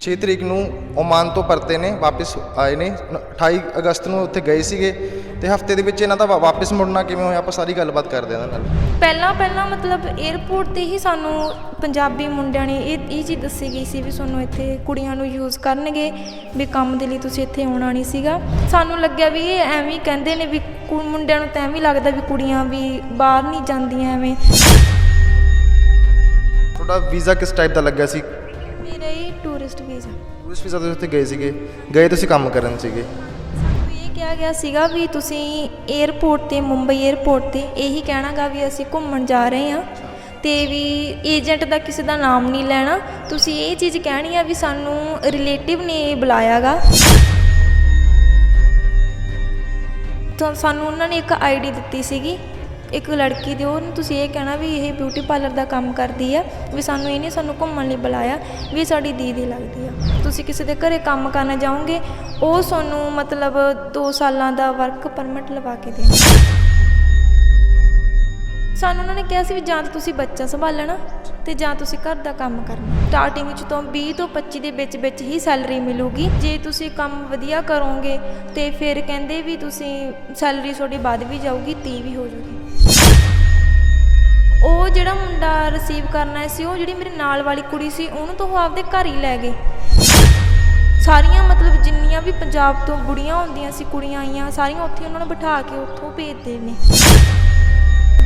6 ਤਰੀਕ ਨੂੰ ਓਮਾਨ ਤੋਂ ਪਰਤੇ ਨੇ, ਵਾਪਸ ਆਏ ਨੇ। 28 ਅਗਸਤ ਨੂੰ ਉੱਥੇ ਗਏ ਸੀਗੇ ਤੇ ਹਫਤੇ ਦੇ ਵਿੱਚ ਇਹਨਾਂ ਦਾ ਵਾਪਸ ਮੁੜਨਾ ਕਿਵੇਂ ਹੋਇਆ, ਆਪਾਂ ਸਾਰੀ ਗੱਲਬਾਤ ਕਰਦੇ ਹਾਂ ਇਹਨਾਂ ਨਾਲ। ਪਹਿਲਾਂ ਮਤਲਬ 에ਅਰਪੋਰਟ ਤੇ ਹੀ ਸਾਨੂੰ ਪੰਜਾਬੀ ਮੁੰਡਿਆਂ ਨੇ ਇਹ ਚੀਜ਼ ਦੱਸੀ ਗਈ ਸੀ ਵੀ ਤੁਹਾਨੂੰ ਇੱਥੇ ਕੁੜੀਆਂ ਨੂੰ ਯੂਜ਼ ਕਰਨਗੇ, ਵੀ ਕੰਮ ਦੇ ਲਈ ਤੁਸੀਂ ਇੱਥੇ ਆਉਣਾ ਨਹੀਂ ਸੀਗਾ। ਸਾਨੂੰ ਲੱਗਿਆ ਵੀ ਇਹ ਐਵੇਂ ਹੀ ਕਹਿੰਦੇ ਨੇ, ਵੀ ਮੁੰਡਿਆਂ ਨੂੰ ਤਾਂ ਐਵੇਂ ਲੱਗਦਾ ਵੀ ਕੁੜੀਆਂ ਵੀ ਬਾਹਰ ਨਹੀਂ ਜਾਂਦੀਆਂ ਐਵੇਂ। ਤੁਹਾਡਾ ਵੀਜ਼ਾ ਕਿਸ ਟਾਈਪ ਦਾ ਲੱਗਿਆ ਸੀ? ਮੇਰਾ ਇਹ ਟੂਰਿਸਟ ਵੀਜ਼ਾ। ਟੂਰਿਸਟ ਵੀਜ਼ਾ ਤੁਸੀਂ ਉੱਥੇ ਗਏ ਸੀਗੇ, ਗਏ ਤੁਸੀਂ ਕੰਮ ਕਰਨ ਸੀਗੇ? ਸਾਨੂੰ ਇਹ ਕਿਹਾ ਗਿਆ ਸੀਗਾ ਵੀ ਤੁਸੀਂ 에ਅਰਪੋਰਟ 'ਤੇ, ਮੁੰਬਈ 에ਅਰਪੋਰਟ 'ਤੇ ਇਹੀ ਕਹਿਣਾ ਗਾ ਵੀ ਅਸੀਂ ਘੁੰਮਣ ਜਾ ਰਹੇ ਹਾਂ ਅਤੇ ਵੀ ਏਜੰਟ ਦਾ ਕਿਸੇ ਦਾ ਨਾਮ ਨਹੀਂ ਲੈਣਾ। ਤੁਸੀਂ ਇਹ ਚੀਜ਼ ਕਹਿਣੀ ਆ ਵੀ ਸਾਨੂੰ ਰਿਲੇਟਿਵ ਨੇ ਬੁਲਾਇਆ ਗਾ। ਤਾਂ ਸਾਨੂੰ ਉਹਨਾਂ ਨੇ ਇੱਕ ID ਦਿੱਤੀ ਸੀਗੀ ਇੱਕ ਲੜਕੀ ਦੀ, ਉਹਨੂੰ ਤੁਸੀਂ ਇਹ ਕਹਿਣਾ ਵੀ ਇਹ ਬਿਊਟੀ ਪਾਰਲਰ ਦਾ ਕੰਮ ਕਰਦੀ ਆ, ਵੀ ਸਾਨੂੰ ਇਹਨੇ ਸਾਨੂੰ ਘੁੰਮਣ ਲਈ ਬੁਲਾਇਆ, ਵੀ ਸਾਡੀ ਦੀਦੀ ਲੱਗਦੀ ਆ। ਤੁਸੀਂ ਕਿਸੇ ਦੇ ਘਰੇ ਕੰਮ ਕਰਨ ਜਾਓਗੇ, ਉਹ ਤੁਹਾਨੂੰ ਮਤਲਬ 2 ਸਾਲਾਂ ਦਾ ਵਰਕ ਪਰਮਿਟ ਲਵਾ ਕੇ ਦੇਣਾ। ਸਾਨੂੰ ਉਹਨਾਂ ਨੇ ਕਿਹਾ ਸੀ ਵੀ ਜਾਂ ਤਾਂ ਤੁਸੀਂ ਬੱਚਾ ਸੰਭਾਲਣਾ ਅਤੇ ਜਾਂ ਤੁਸੀਂ ਘਰ ਦਾ ਕੰਮ ਕਰਨਾ। ਸਟਾਰਟਿੰਗ ਵਿੱਚ ਤੋਂ 20 ਤੋਂ 25 ਦੇ ਵਿੱਚ ਹੀ ਸੈਲਰੀ ਮਿਲੂਗੀ। ਜੇ ਤੁਸੀਂ ਕੰਮ ਵਧੀਆ ਕਰੋਗੇ ਅਤੇ ਫਿਰ ਕਹਿੰਦੇ ਵੀ ਤੁਸੀਂ ਸੈਲਰੀ ਤੁਹਾਡੀ ਵੱਧ ਵੀ ਜਾਊਗੀ, 30 ਵੀ ਹੋ ਜਾਊਗੀ। ਉਹ ਜਿਹੜਾ ਮੁੰਡਾ ਰਿਸੀਵ ਕਰਨਾ ਸੀ, ਉਹ ਜਿਹੜੀ ਮੇਰੇ ਨਾਲ ਵਾਲੀ ਕੁੜੀ ਸੀ, ਉਹਨੂੰ ਤਾਂ ਉਹ ਆਪਦੇ ਘਰ ਹੀ ਲੈ ਗਏ। ਸਾਰੀਆਂ ਮਤਲਬ ਜਿੰਨੀਆਂ ਵੀ ਪੰਜਾਬ ਤੋਂ ਬੁੜੀਆਂ ਹੁੰਦੀਆਂ ਸੀ, ਕੁੜੀਆਂ ਆਈਆਂ ਸਾਰੀਆਂ ਉੱਥੇ ਉਹਨਾਂ ਨੂੰ ਬਿਠਾ ਕੇ ਉੱਥੋਂ ਭੇਜਦੇ ਨੇ।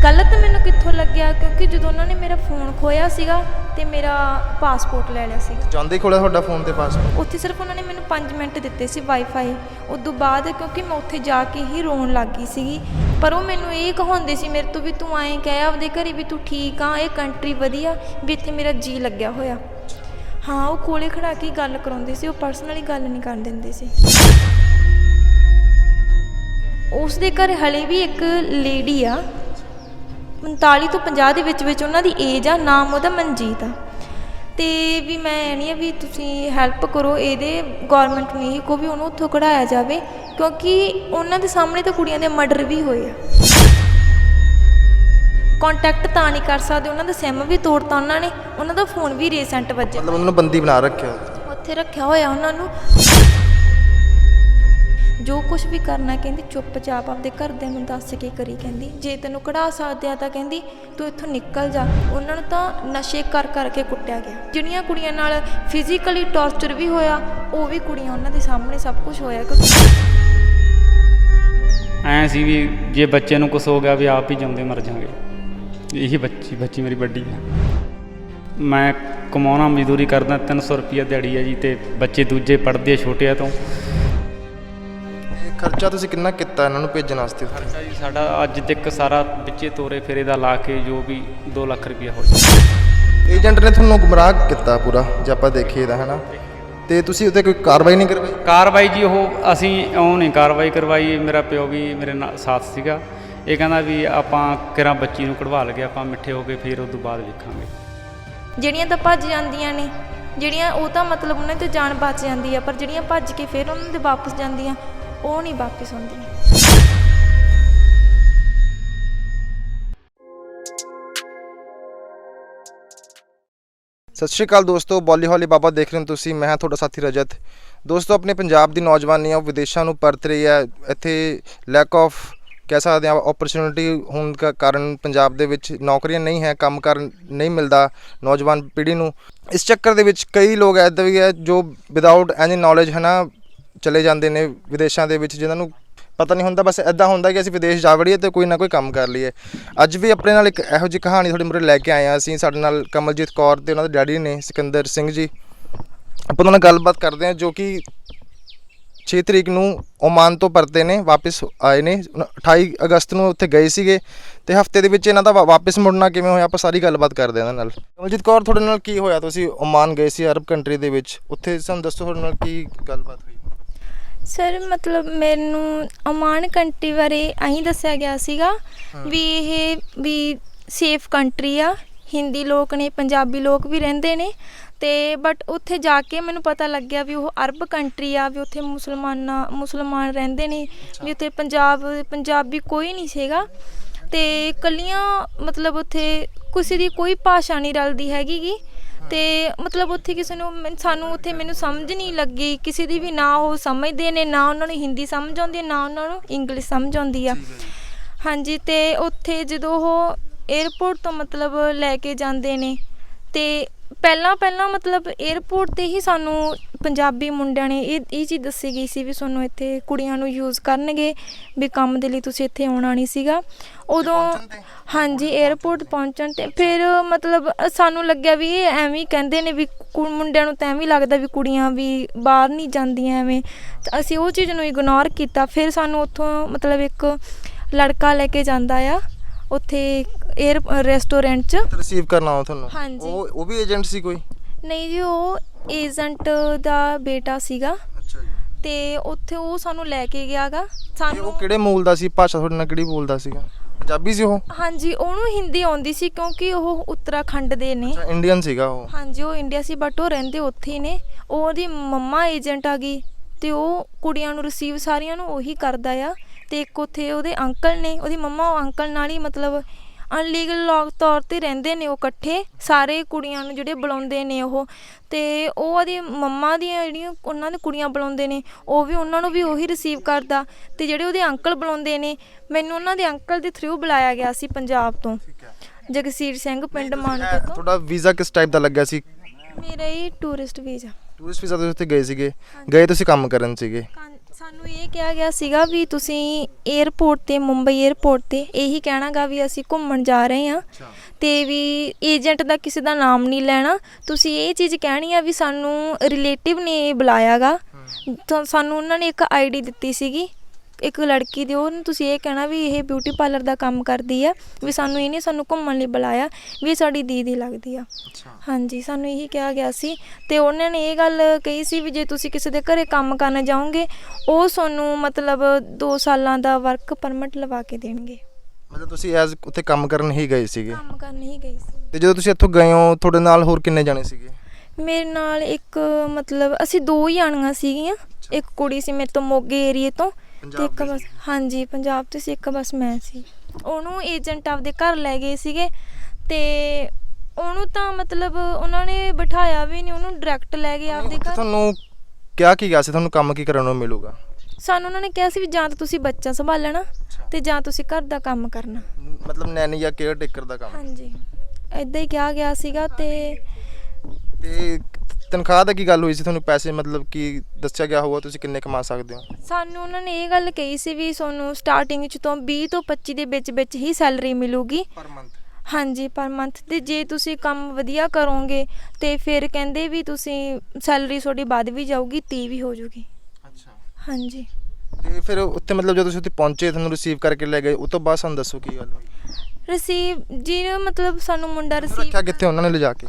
ਗਲਤ ਮੈਨੂੰ ਕਿੱਥੋਂ ਲੱਗਿਆ, ਕਿਉਂਕਿ ਜਦੋਂ ਉਹਨਾਂ ਨੇ ਮੇਰਾ ਫੋਨ ਖੋਇਆ ਸੀਗਾ ਅਤੇ ਮੇਰਾ ਪਾਸਪੋਰਟ ਲੈ ਲਿਆ ਸੀਗਾ। ਜਾਂਦੇ ਕੋਲ ਤੁਹਾਡਾ ਫੋਨ ਤੇ ਪਾਸਪੋਰਟ? ਉੱਥੇ ਸਿਰਫ ਉਹਨਾਂ ਨੇ ਮੈਨੂੰ 5 ਮਿੰਟ ਦਿੱਤੇ ਸੀ ਵਾਈਫਾਈ। ਉਦੋਂ ਬਾਅਦ ਕਿਉਂਕਿ ਮੈਂ ਉੱਥੇ ਜਾ ਕੇ ਹੀ ਰੋਣ ਲੱਗ ਗਈ ਸੀਗੀ, ਪਰ ਉਹ ਮੈਨੂੰ ਇਹ ਕਹਾਉਂਦੇ ਸੀ ਮੇਰੇ ਤੋਂ ਵੀ ਤੂੰ ਐਂ ਕਹਿ ਆਪਦੇ ਘਰੇ ਵੀ ਤੂੰ ਠੀਕ ਆ, ਇਹ ਕੰਟਰੀ ਵਧੀਆ, ਵੀ ਇੱਥੇ ਮੇਰਾ ਜੀ ਲੱਗਿਆ ਹੋਇਆ। ਹਾਂ, ਉਹ ਕੋਲੇ ਖੜਾ ਕੇ ਗੱਲ ਕਰਾਉਂਦੇ ਸੀ, ਉਹ ਪਰਸਨਲੀ ਗੱਲ ਨਹੀਂ ਕਰਨ ਦਿੰਦੇ ਸੀ। ਉਸ ਦੇ ਘਰ ਹਲੇ ਵੀ ਇੱਕ ਲੇਡੀ ਆ, 45 ਤੋਂ 50 ਦੇ ਵਿੱਚ ਉਹਨਾਂ ਦੀ ਏਜ ਆ, ਨਾਮ ਉਹਦਾ ਮਨਜੀਤ ਆ। ਅਤੇ ਵੀ ਮੈਂ ਨਹੀਂ ਆ ਵੀ ਤੁਸੀਂ ਹੈਲਪ ਕਰੋ ਇਹਦੇ, ਗੌਰਮੈਂਟ ਨੂੰ ਇਹ ਕਹੋ ਵੀ ਉਹਨੂੰ ਉੱਥੋਂ ਕਢਾਇਆ ਜਾਵੇ, ਕਿਉਂਕਿ ਉਹਨਾਂ ਦੇ ਸਾਹਮਣੇ ਤਾਂ ਕੁੜੀਆਂ ਦੇ ਮਰਡਰ ਵੀ ਹੋਏ ਆ। ਕੰਟੈਕਟ ਤਾਂ ਨਹੀਂ ਕਰ ਸਕਦੇ, ਉਹਨਾਂ ਦਾ ਸਿਮ ਵੀ ਤੋੜਤਾ ਉਹਨਾਂ ਨੇ, ਉਹਨਾਂ ਦਾ ਫੋਨ ਵੀ ਰੀਸੈਂਟ ਵੱਜਿਆ। ਮਤਲਬ ਉਹਨਾਂ ਨੂੰ ਬੰਦੀ ਬਣਾ ਰੱਖਿਆ ਉੱਥੇ ਰੱਖਿਆ ਹੋਇਆ ਉਹਨਾਂ ਨੂੰ। ਜੋ ਕੁਛ ਵੀ ਕਰਨਾ ਕਹਿੰਦੀ ਚੁੱਪ-ਚਾਪ ਆਪਦੇ ਘਰਦਿਆਂ ਨੂੰ ਦੱਸ ਕੇ ਕਰੀ। ਕਹਿੰਦੀ ਜੇ ਤੈਨੂੰ ਕਢਾ ਸਕਦੇ ਆ ਤਾਂ ਕਹਿੰਦੀ ਤੂੰ ਇੱਥੋਂ ਨਿਕਲ ਜਾ। ਉਹਨਾਂ ਨੂੰ ਤਾਂ ਨਸ਼ੇ ਕਰਕੇ ਕੁੱਟਿਆ ਗਿਆ। ਜਿਹੜੀਆਂ ਕੁੜੀਆਂ ਨਾਲ ਫਿਜ਼ੀਕਲੀ ਟੌਰਚਰ ਵੀ ਹੋਇਆ, ਉਹ ਵੀ ਕੁੜੀਆਂ ਉਹਨਾਂ ਦੇ ਸਾਹਮਣੇ ਸਭ ਕੁਝ ਹੋਇਆ। ਐਂ ਸੀ ਵੀ ਜੇ ਬੱਚੇ ਨੂੰ ਕੁਛ ਹੋ ਗਿਆ ਵੀ ਆਪ ਹੀ ਜਿਉਂਦੇ ਮਰ ਜਾਵਾਂਗੇ। ਇਹੀ ਬੱਚੀ ਮੇਰੀ ਵੱਡੀ ਹੈ। ਮੈਂ ਕਮਾਉਣਾ ਮਜ਼ਦੂਰੀ ਕਰਦਾ, 300 ਰੁਪਈਆ ਦਿਹਾੜੀ ਹੈ ਜੀ, ਅਤੇ ਬੱਚੇ ਦੂਜੇ ਪੜ੍ਹਦੇ ਆ ਛੋਟਿਆਂ ਤੋਂ। ਖਰਚਾ ਤੁਸੀਂ ਕਿੰਨਾ ਕੀਤਾ ਇਹਨਾਂ ਨੂੰ ਭੇਜਣ ਵਾਸਤੇ? ਖਰਚਾ ਜੀ ਸਾਡਾ ਅੱਜ ਤੱਕ ਸਾਰਾ ਵਿੱਚੇ ਤੋਰੇ ਫੇਰੇ ਦਾ ਲਾ ਕੇ ਜੋ ਵੀ 2 ਲੱਖ ਰੁਪਈਆ ਹੋ ਜਾਂਦਾ। ਏਜੰਟ ਨੇ ਤੁਹਾਨੂੰ ਗੁੰਮਰਾਹ ਕੀਤਾ ਪੂਰਾ, ਜੇ ਆਪਾਂ ਦੇਖੀਏ ਤਾਂ, ਹੈ ਨਾ? ਅਤੇ ਤੁਸੀਂ ਉੱਤੇ ਕੋਈ ਕਾਰਵਾਈ ਨਹੀਂ ਕਰਵਾਈ? ਕਾਰਵਾਈ ਜੀ ਉਹ ਅਸੀਂ ਉਹ ਨਹੀਂ ਕਾਰਵਾਈ ਕਰਵਾਈ। ਮੇਰਾ ਪਿਓ ਵੀ ਮੇਰੇ ਨਾਲ ਸਾਥ ਸੀਗਾ। ਇਹ ਕਹਿੰਦਾ ਵੀ ਆਪਾਂ ਕਿਰਾਂ ਬੱਚੀ ਨੂੰ ਕਢਵਾ ਲਗੇ, ਆਪਾਂ ਮਿੱਠੇ ਹੋ ਕੇ ਫਿਰ ਉਸ ਤੋਂ ਬਾਅਦ ਵੇਖਾਂਗੇ। ਜਿਹੜੀਆਂ ਤਾਂ ਭੱਜ ਜਾਂਦੀਆਂ ਨੇ, ਜਿਹੜੀਆਂ ਉਹ ਤਾਂ ਮਤਲਬ ਉਹਨਾਂ ਦੀ ਜਾਨ ਬਚ ਜਾਂਦੀ ਆ, ਪਰ ਜਿਹੜੀਆਂ ਭੱਜ ਕੇ ਫਿਰ ਉਹਨਾਂ ਦੇ ਵਾਪਸ ਜਾਂਦੀਆਂ, ਉਹ ਨਹੀਂ ਵਾਪਸ ਆਉਂਦੀਆਂ। ਸਤਿ ਸ਼੍ਰੀ ਅਕਾਲ ਦੋਸਤੋ, ਬੋਲੀ ਹੌਲੀ ਬਾਬਾ ਦੇਖ ਰਹੇ ਹੋ ਤੁਸੀਂ। ਮੈਂ ਹਾਂ ਤੁਹਾਡਾ ਸਾਥੀ ਰਜਤ। ਦੋਸਤੋ, ਆਪਣੇ ਪੰਜਾਬ ਦੀ ਨੌਜਵਾਨੀ ਆ ਉਹ ਵਿਦੇਸ਼ਾਂ ਨੂੰ ਪਰਤ ਰਹੀ ਹੈ। ਇੱਥੇ ਲੈਕ ਆਫ ਕਹਿ ਸਕਦੇ ਹਾਂ ਓਪਰਚੁਨਿਟੀ ਹੋਣ ਦਾ ਕਾਰਨ ਪੰਜਾਬ ਦੇ ਵਿੱਚ ਨੌਕਰੀਆਂ ਨਹੀਂ ਹੈ, ਕੰਮ ਕਰਨ ਨਹੀਂ ਮਿਲਦਾ ਨੌਜਵਾਨ ਪੀੜ੍ਹੀ ਨੂੰ। ਇਸ ਚੱਕਰ ਦੇ ਵਿੱਚ ਕਈ ਲੋਕ ਇੱਦਾਂ ਵੀ ਹੈ ਜੋ ਵਿਦਆਊਟ ਐਨੀ ਨੌਲੇਜ ਹੈ ਨਾ ਚਲੇ ਜਾਂਦੇ ਨੇ ਵਿਦੇਸ਼ਾਂ ਦੇ ਵਿੱਚ, ਜਿਨ੍ਹਾਂ ਨੂੰ ਪਤਾ ਨਹੀਂ ਹੁੰਦਾ, ਬਸ ਇੱਦਾਂ ਹੁੰਦਾ ਕਿ ਅਸੀਂ ਵਿਦੇਸ਼ ਜਾ ਵੜੀਏ ਅਤੇ ਕੋਈ ਨਾ ਕੋਈ ਕੰਮ ਕਰ ਲਈਏ। ਅੱਜ ਵੀ ਆਪਣੇ ਨਾਲ ਇੱਕ ਇਹੋ ਜਿਹੀ ਕਹਾਣੀ ਤੁਹਾਡੇ ਮੂਹਰੇ ਲੈ ਕੇ ਆਏ ਹਾਂ ਅਸੀਂ। ਸਾਡੇ ਨਾਲ ਕਮਲਜੀਤ ਕੌਰ ਅਤੇ ਉਹਨਾਂ ਦੇ ਡੈਡੀ ਨੇ ਸਿਕੰਦਰ ਸਿੰਘ ਜੀ। ਆਪਾਂ ਉਹਨਾਂ ਨਾਲ ਗੱਲਬਾਤ ਕਰਦੇ ਹਾਂ, ਜੋ ਕਿ 6 ਤਰੀਕ ਨੂੰ ਓਮਾਨ ਤੋਂ ਪਰਤੇ ਨੇ, ਵਾਪਸ ਆਏ ਨੇ। 28 ਅਗਸਤ ਨੂੰ ਉੱਥੇ ਗਏ ਸੀਗੇ ਅਤੇ ਹਫਤੇ ਦੇ ਵਿੱਚ ਇਹਨਾਂ ਦਾ ਵਾਪਸ ਮੁੜਨਾ ਕਿਵੇਂ ਹੋਇਆ, ਆਪਾਂ ਸਾਰੀ ਗੱਲਬਾਤ ਕਰਦੇ ਹਾਂ ਇਹਨਾਂ ਨਾਲ। ਕਮਲਜੀਤ ਕੌਰ, ਤੁਹਾਡੇ ਨਾਲ ਕੀ ਹੋਇਆ? ਤੁਸੀਂ ਓਮਾਨ ਗਏ ਸੀ, ਅਰਬ ਕੰਟਰੀ ਦੇ ਵਿੱਚ, ਉੱਥੇ ਸਾਨੂੰ ਦੱਸੋ ਤੁਹਾਡੇ ਨਾਲ ਕੀ ਗੱਲਬਾਤ ਹੋਈ? ਸਰ ਮਤਲਬ ਮੈਨੂੰ ਓਮਾਨ ਕੰਟਰੀ ਬਾਰੇ ਐਂ ਦੱਸਿਆ ਗਿਆ ਸੀਗਾ ਵੀ ਇਹ ਵੀ ਸੇਫ ਕੰਟਰੀ ਆ, ਹਿੰਦੀ ਲੋਕ ਨੇ, ਪੰਜਾਬੀ ਲੋਕ ਵੀ ਰਹਿੰਦੇ ਨੇ, ਅਤੇ ਬਟ ਉੱਥੇ ਜਾ ਕੇ ਮੈਨੂੰ ਪਤਾ ਲੱਗਿਆ ਵੀ ਉਹ ਅਰਬ ਕੰਟਰੀ ਆ, ਵੀ ਉੱਥੇ ਮੁਸਲਮਾਨ ਰਹਿੰਦੇ ਨੇ, ਵੀ ਉੱਥੇ ਪੰਜਾਬੀ ਕੋਈ ਨਹੀਂ ਸੀਗਾ। ਅਤੇ ਇਕੱਲੀਆਂ ਮਤਲਬ ਉੱਥੇ ਕਿਸੇ ਦੀ ਕੋਈ ਭਾਸ਼ਾ ਨਹੀਂ ਰਲਦੀ ਹੈਗੀ ਗੀ। ਤੇ ਮਤਲਬ ਉੱਥੇ ਕਿਸੇ ਨੂੰ ਸਾਨੂੰ ਉੱਥੇ ਮੈਨੂੰ ਸਮਝ ਨਹੀਂ ਲੱਗੀ ਕਿਸੇ ਦੀ ਵੀ, ਨਾ ਉਹ ਸਮਝਦੇ ਨੇ, ਨਾ ਉਹਨਾਂ ਨੂੰ ਹਿੰਦੀ ਸਮਝ ਆਉਂਦੀ ਹੈ, ਨਾ ਉਹਨਾਂ ਨੂੰ ਇੰਗਲਿਸ਼ ਸਮਝ ਆਉਂਦੀ ਆ। ਹਾਂਜੀ, ਤੇ ਉੱਥੇ ਜਦੋਂ ਉਹ ਏਅਰਪੋਰਟ ਤੋਂ ਮਤਲਬ ਲੈ ਕੇ ਜਾਂਦੇ ਨੇ ਤੇ ਪਹਿਲਾਂ ਮਤਲਬ ਏਅਰਪੋਰਟ ਤੇ ਹੀ ਸਾਨੂੰ ਪੰਜਾਬੀ ਮੁੰਡਿਆਂ ਨੇ ਇਹ ਚੀਜ਼ ਦੱਸੀ ਗਈ ਸੀ ਵੀ ਤੁਹਾਨੂੰ ਇੱਥੇ ਕੁੜੀਆਂ ਨੂੰ ਯੂਜ਼ ਕਰਨਗੇ, ਵੀ ਕੰਮ ਦੇ ਲਈ ਤੁਸੀਂ ਇੱਥੇ ਆਉਣਾ ਨਹੀਂ ਸੀਗਾ ਉਦੋਂ। ਹਾਂਜੀ, ਏਅਰਪੋਰਟ ਪਹੁੰਚਣ ਤੇ ਫਿਰ ਮਤਲਬ ਸਾਨੂੰ ਲੱਗਿਆ ਵੀ ਇਹ ਐਵੇਂ ਹੀ ਕਹਿੰਦੇ ਨੇ ਵੀ ਮੁੰਡਿਆਂ ਨੂੰ ਤਾਂ ਐਵੇਂ ਲੱਗਦਾ ਵੀ ਕੁੜੀਆਂ ਵੀ ਬਾਹਰ ਨਹੀਂ ਜਾਂਦੀਆਂ ਐਵੇਂ। ਅਸੀਂ ਉਹ ਚੀਜ਼ ਨੂੰ ਇਗਨੋਰ ਕੀਤਾ। ਫਿਰ ਸਾਨੂੰ ਉੱਥੋਂ ਮਤਲਬ ਇੱਕ ਲੜਕਾ ਲੈ ਕੇ ਜਾਂਦਾ ਆ ਉੱਥੇ ਰੈਸਟੋਰੈਂਟ 'ਚ ਰਿਸੀਵ ਕਰਨਾ ਹੋ ਤੁਹਾਨੂੰ। ਹਾਂਜੀ। ਉਹ ਵੀ ਏਜੰਟ ਸੀ ਕੋਈ? ਨਹੀਂ ਜੀ, ਉਹ ਏਜੰਟ ਦਾ ਬੇਟਾ ਸੀਗਾ। ਅੱਛਾ ਜੀ। ਤੇ ਉੱਥੇ ਉਹ ਸਾਨੂੰ ਲੈ ਕੇ ਗਿਆ ਗਾ ਉਹ ਸਾਨੂੰ। ਕਿਹੜੇ ਮੂਲ ਦਾ ਸੀ? ਭਾਸ਼ਾ ਤੁਹਾਡੇ ਨਾਲ ਕਿਹੜੀ ਬੋਲਦਾ ਸੀਗਾ? ਪੰਜਾਬੀ ਸੀ ਉਹ? ਹਾਂਜੀ, ਉਹਨੂੰ ਹਿੰਦੀ ਆਉਂਦੀ ਸੀ ਕਿਉਂਕਿ ਉਹ ਉੱਤਰਾਖੰਡ ਦੇ ਨੇ। ਅੱਛਾ, ਇੰਡੀਅਨ ਸੀਗਾ ਉਹ? ਹਾਂਜੀ, ਉਹ ਇੰਡੀਆ ਸੀ ਬਟ ਉਹ ਰਹਿੰਦੇ ਉੱਥੇ ਹੀ ਨੇ। ਉਹਦੀ ਮੰਮਾ ਏਜੰਟ ਆ ਗਈ ਤੇ ਉਹ ਕੁੜੀਆਂ ਨੂੰ ਰਿਸੀਵ ਸਾਰੀਆਂ ਨੂੰ ਉਹੀ ਕਰਦਾ ਆ। ਤੇ ਇੱਕ ਉੱਥੇ ਉਹਦੇ ਅੰਕਲ ਨੇ, ਉਹਦੀ ਮੰਮਾ ਉਹ ਅੰਕਲ ਨਾਲ ਹੀ ਮਤਲਬ ਅਨਲੀਗਲ ਤੌਰ 'ਤੇ ਰਹਿੰਦੇ ਨੇ ਉਹ ਇਕੱਠੇ, ਸਾਰੇ ਕੁੜੀਆਂ ਨੂੰ ਜਿਹੜੇ ਬੁਲਾਉਂਦੇ ਨੇ ਉਹ। ਤੇ ਉਹ ਉਹਦੀ ਮੰਮਾ ਦੀਆਂ ਜਿਹੜੀਆਂ ਉਹਨਾਂ ਦੇ ਕੁੜੀਆਂ ਬੁਲਾਉਂਦੇ ਨੇ ਉਹ ਵੀ ਉਹਨਾਂ ਨੂੰ ਵੀ ਉਹੀ ਰਿਸੀਵ ਕਰਦਾ। ਤੇ ਜਿਹੜੇ ਉਹਦੇ ਅੰਕਲ ਬੁਲਾਉਂਦੇ ਨੇ, ਮੈਨੂੰ ਉਹਨਾਂ ਦੇ ਅੰਕਲ ਦੇ ਥਰੂ ਬੁਲਾਇਆ ਗਿਆ ਸੀ ਪੰਜਾਬ ਤੋਂ, ਜਗਸੀਰ ਸਿੰਘ ਪਿੰਡ ਮਾਨਕੇ ਤੋਂ। ਤੁਹਾਡਾ ਵੀਜ਼ਾ ਕਿਸ ਟਾਈਪ ਦਾ ਲੱਗਿਆ ਸੀ? ਮੇਰਾ ਹੀ ਟੂਰਿਸਟ ਵੀਜ਼ਾ। ਟੂਰਿਸਟ ਵੀਜ਼ਾ ਤੁਸੀਂ ਉੱਥੇ ਗਏ ਸੀਗੇ? ਗਏ ਤੁਸੀਂ ਕੰਮ ਕਰਨ ਸੀਗੇ? ਸਾਨੂੰ ਇਹ ਕਿਹਾ ਗਿਆ ਸੀਗਾ ਵੀ ਤੁਸੀਂ ਏਅਰਪੋਰਟ 'ਤੇ, ਮੁੰਬਈ ਏਅਰਪੋਰਟ 'ਤੇ ਇਹੀ ਕਹਿਣਾ ਗਾ ਵੀ ਅਸੀਂ ਘੁੰਮਣ ਜਾ ਰਹੇ ਹਾਂ ਤੇ ਵੀ ਏਜੰਟ ਦਾ ਕਿਸੇ ਦਾ ਨਾਮ ਨਹੀਂ ਲੈਣਾ। ਤੁਸੀਂ ਇਹ ਚੀਜ਼ ਕਹਿਣੀ ਆ ਵੀ ਸਾਨੂੰ ਰਿਲੇਟਿਵ ਨੇ ਬੁਲਾਇਆ ਗਾ। ਤਾਂ ਸਾਨੂੰ ਉਹਨਾਂ ਨੇ ਇੱਕ ਆਈਡੀ ਦਿੱਤੀ ਸੀਗੀ ਇੱਕ ਲੜਕੀ ਦੀ, ਉਹਨੂੰ ਤੁਸੀਂ ਇਹ ਕਹਿਣਾ ਵੀ ਇਹ ਬਿਊਟੀ ਪਾਰਲਰ ਦਾ ਕੰਮ ਕਰਦੀ ਆ, ਵੀ ਸਾਨੂੰ ਇਹਨੇ ਸਾਨੂੰ ਘੁੰਮਣ ਲਈ ਬੁਲਾਇਆ, ਵੀ ਸਾਡੀ ਦੀਦੀ ਲੱਗਦੀ ਆ। ਹਾਂਜੀ, ਸਾਨੂੰ ਇਹੀ ਕਿਹਾ ਗਿਆ ਸੀ। ਤੇ ਉਹਨਾਂ ਨੇ ਇਹ ਗੱਲ ਕਹੀ ਸੀ ਵੀ ਜੇ ਤੁਸੀਂ ਕਿਸੇ ਦੇ ਘਰੇ ਕੰਮ ਕਰਨ ਜਾਓਗੇ ਉਹ ਤੁਹਾਨੂੰ ਮਤਲਬ 2 ਸਾਲਾਂ ਦਾ ਵਰਕ ਪਰਮਿਟ ਲਵਾ ਕੇ ਦੇਣਗੇ। ਮਤਲਬ ਤੁਸੀਂ ਐਜ਼ ਉੱਥੇ ਕੰਮ ਕਰਨ ਹੀ ਗਏ ਸੀਗੇ? ਕੰਮ ਕਰਨ ਹੀ ਗਈ ਸੀ। ਤੇ ਜਦੋਂ ਤੁਸੀਂ ਇੱਥੋਂ ਗਏ ਹੋ ਤੁਹਾਡੇ ਨਾਲ ਹੋਰ ਕਿੰਨੇ ਜਾਣੇ ਸੀਗੇ? ਮੇਰੇ ਨਾਲ ਇੱਕ ਮਤਲਬ ਅਸੀਂ 2 ਹੀ ਜਾਣੀਆਂ ਸੀਗੀਆਂ। ਇੱਕ ਕੁੜੀ ਸੀ ਮੇਰੇ ਤੋਂ ਮੋਗੇ ਏਰੀਏ ਤੋਂ ਤੇ ਇੱਕ ਬਸ, ਹਾਂਜੀ ਪੰਜਾਬ ਤੋਂ ਸੀ, ਇੱਕ ਬਸ ਮੈਂ ਸੀ। ਉਹਨੂੰ ਏਜੰਟ ਆਪਦੇ ਘਰ ਲੈ ਗਏ ਸੀਗੇ ਤੇ ਉਹਨੂੰ ਤਾਂ ਮਤਲਬ ਉਹਨਾਂ ਨੇ ਬਿਠਾਇਆ ਵੀ ਨਹੀਂ, ਉਹਨੂੰ ਡਾਇਰੈਕਟ ਲੈ ਗਏ ਆਪਦੇ ਘਰ। ਤੁਹਾਨੂੰ ਕਿਹਾ ਕੀ ਗਿਆ ਸੀ ਤੁਹਾਨੂੰ ਕੰਮ ਕੀ ਕਰਨ ਨੂੰ ਮਿਲੂਗਾ? ਸਾਨੂੰ ਉਹਨਾਂ ਨੇ ਕਿਹਾ ਸੀ ਵੀ ਜਾਂ ਤਾਂ ਤੁਸੀਂ ਬੱਚਾ ਸੰਭਾਲਣਾ ਤੇ ਜਾਂ ਤੁਸੀਂ ਘਰ ਦਾ ਕੰਮ ਕਰਨਾ, ਮਤਲਬ ਨੈਨੀ ਜਾਂ ਕੇਅਰ ਟੇਕਰ ਦਾ ਕੰਮ? ਹਾਂਜੀ, ਇੱਦਾਂ ਹੀ ਕਿਹਾ ਗਿਆ ਸੀਗਾ। ਤੇ ਤਨਖਾਹ ਦਾ ਕੀ ਗੱਲ ਹੋਈ ਸੀ? ਤੁਹਾਨੂੰ ਪੈਸੇ ਮਤਲਬ ਕੀ ਦੱਸਿਆ ਗਿਆ ਹੋਊਗਾ ਤੁਸੀਂ ਕਿੰਨੇ ਕਮਾ ਸਕਦੇ ਹੋ? ਸਾਨੂੰ ਉਹਨਾਂ ਨੇ ਇਹ ਗੱਲ ਕਹੀ ਸੀ ਵੀ ਤੁਹਾਨੂੰ ਸਟਾਰਟਿੰਗ 'ਚ ਤੋਂ 20 ਤੋਂ 25 ਦੇ ਵਿੱਚ ਹੀ ਸੈਲਰੀ ਮਿਲੂਗੀ ਪਰ ਮੰਥ? ਹਾਂਜੀ, ਪਰ ਮੰਥ। ਤੇ ਜੇ ਤੁਸੀਂ ਕੰਮ ਵਧੀਆ ਕਰੋਗੇ ਤੇ ਫਿਰ ਕਹਿੰਦੇ ਵੀ ਤੁਸੀਂ ਸੈਲਰੀ ਤੁਹਾਡੀ ਵੱਧ ਵੀ ਜਾਊਗੀ, 30 ਵੀ ਹੋ ਜਾਊਗੀ। ਅੱਛਾ। ਹਾਂਜੀ। ਤੇ ਫਿਰ ਉੱਥੇ ਮਤਲਬ ਜਦੋਂ ਤੁਸੀਂ ਉੱਥੇ ਪਹੁੰਚੇ ਤੁਹਾਨੂੰ ਰਿਸੀਵ ਕਰਕੇ ਲੈ ਗਏ, ਉਸ ਤੋਂ ਬਾਅਦ ਸਾਨੂੰ ਦੱਸੋ ਕੀ ਗੱਲ ਹੋਈ? ਰਿਸੀਵ ਜੀ ਮਤਲਬ ਸਾਨੂੰ ਮੁੰਡਾ ਰਿਸੀਵ ਰੱਖਿਆ ਕਿੱਥੇ ਉਹਨਾਂ ਨੇ ਲਿਜਾ ਕੇ?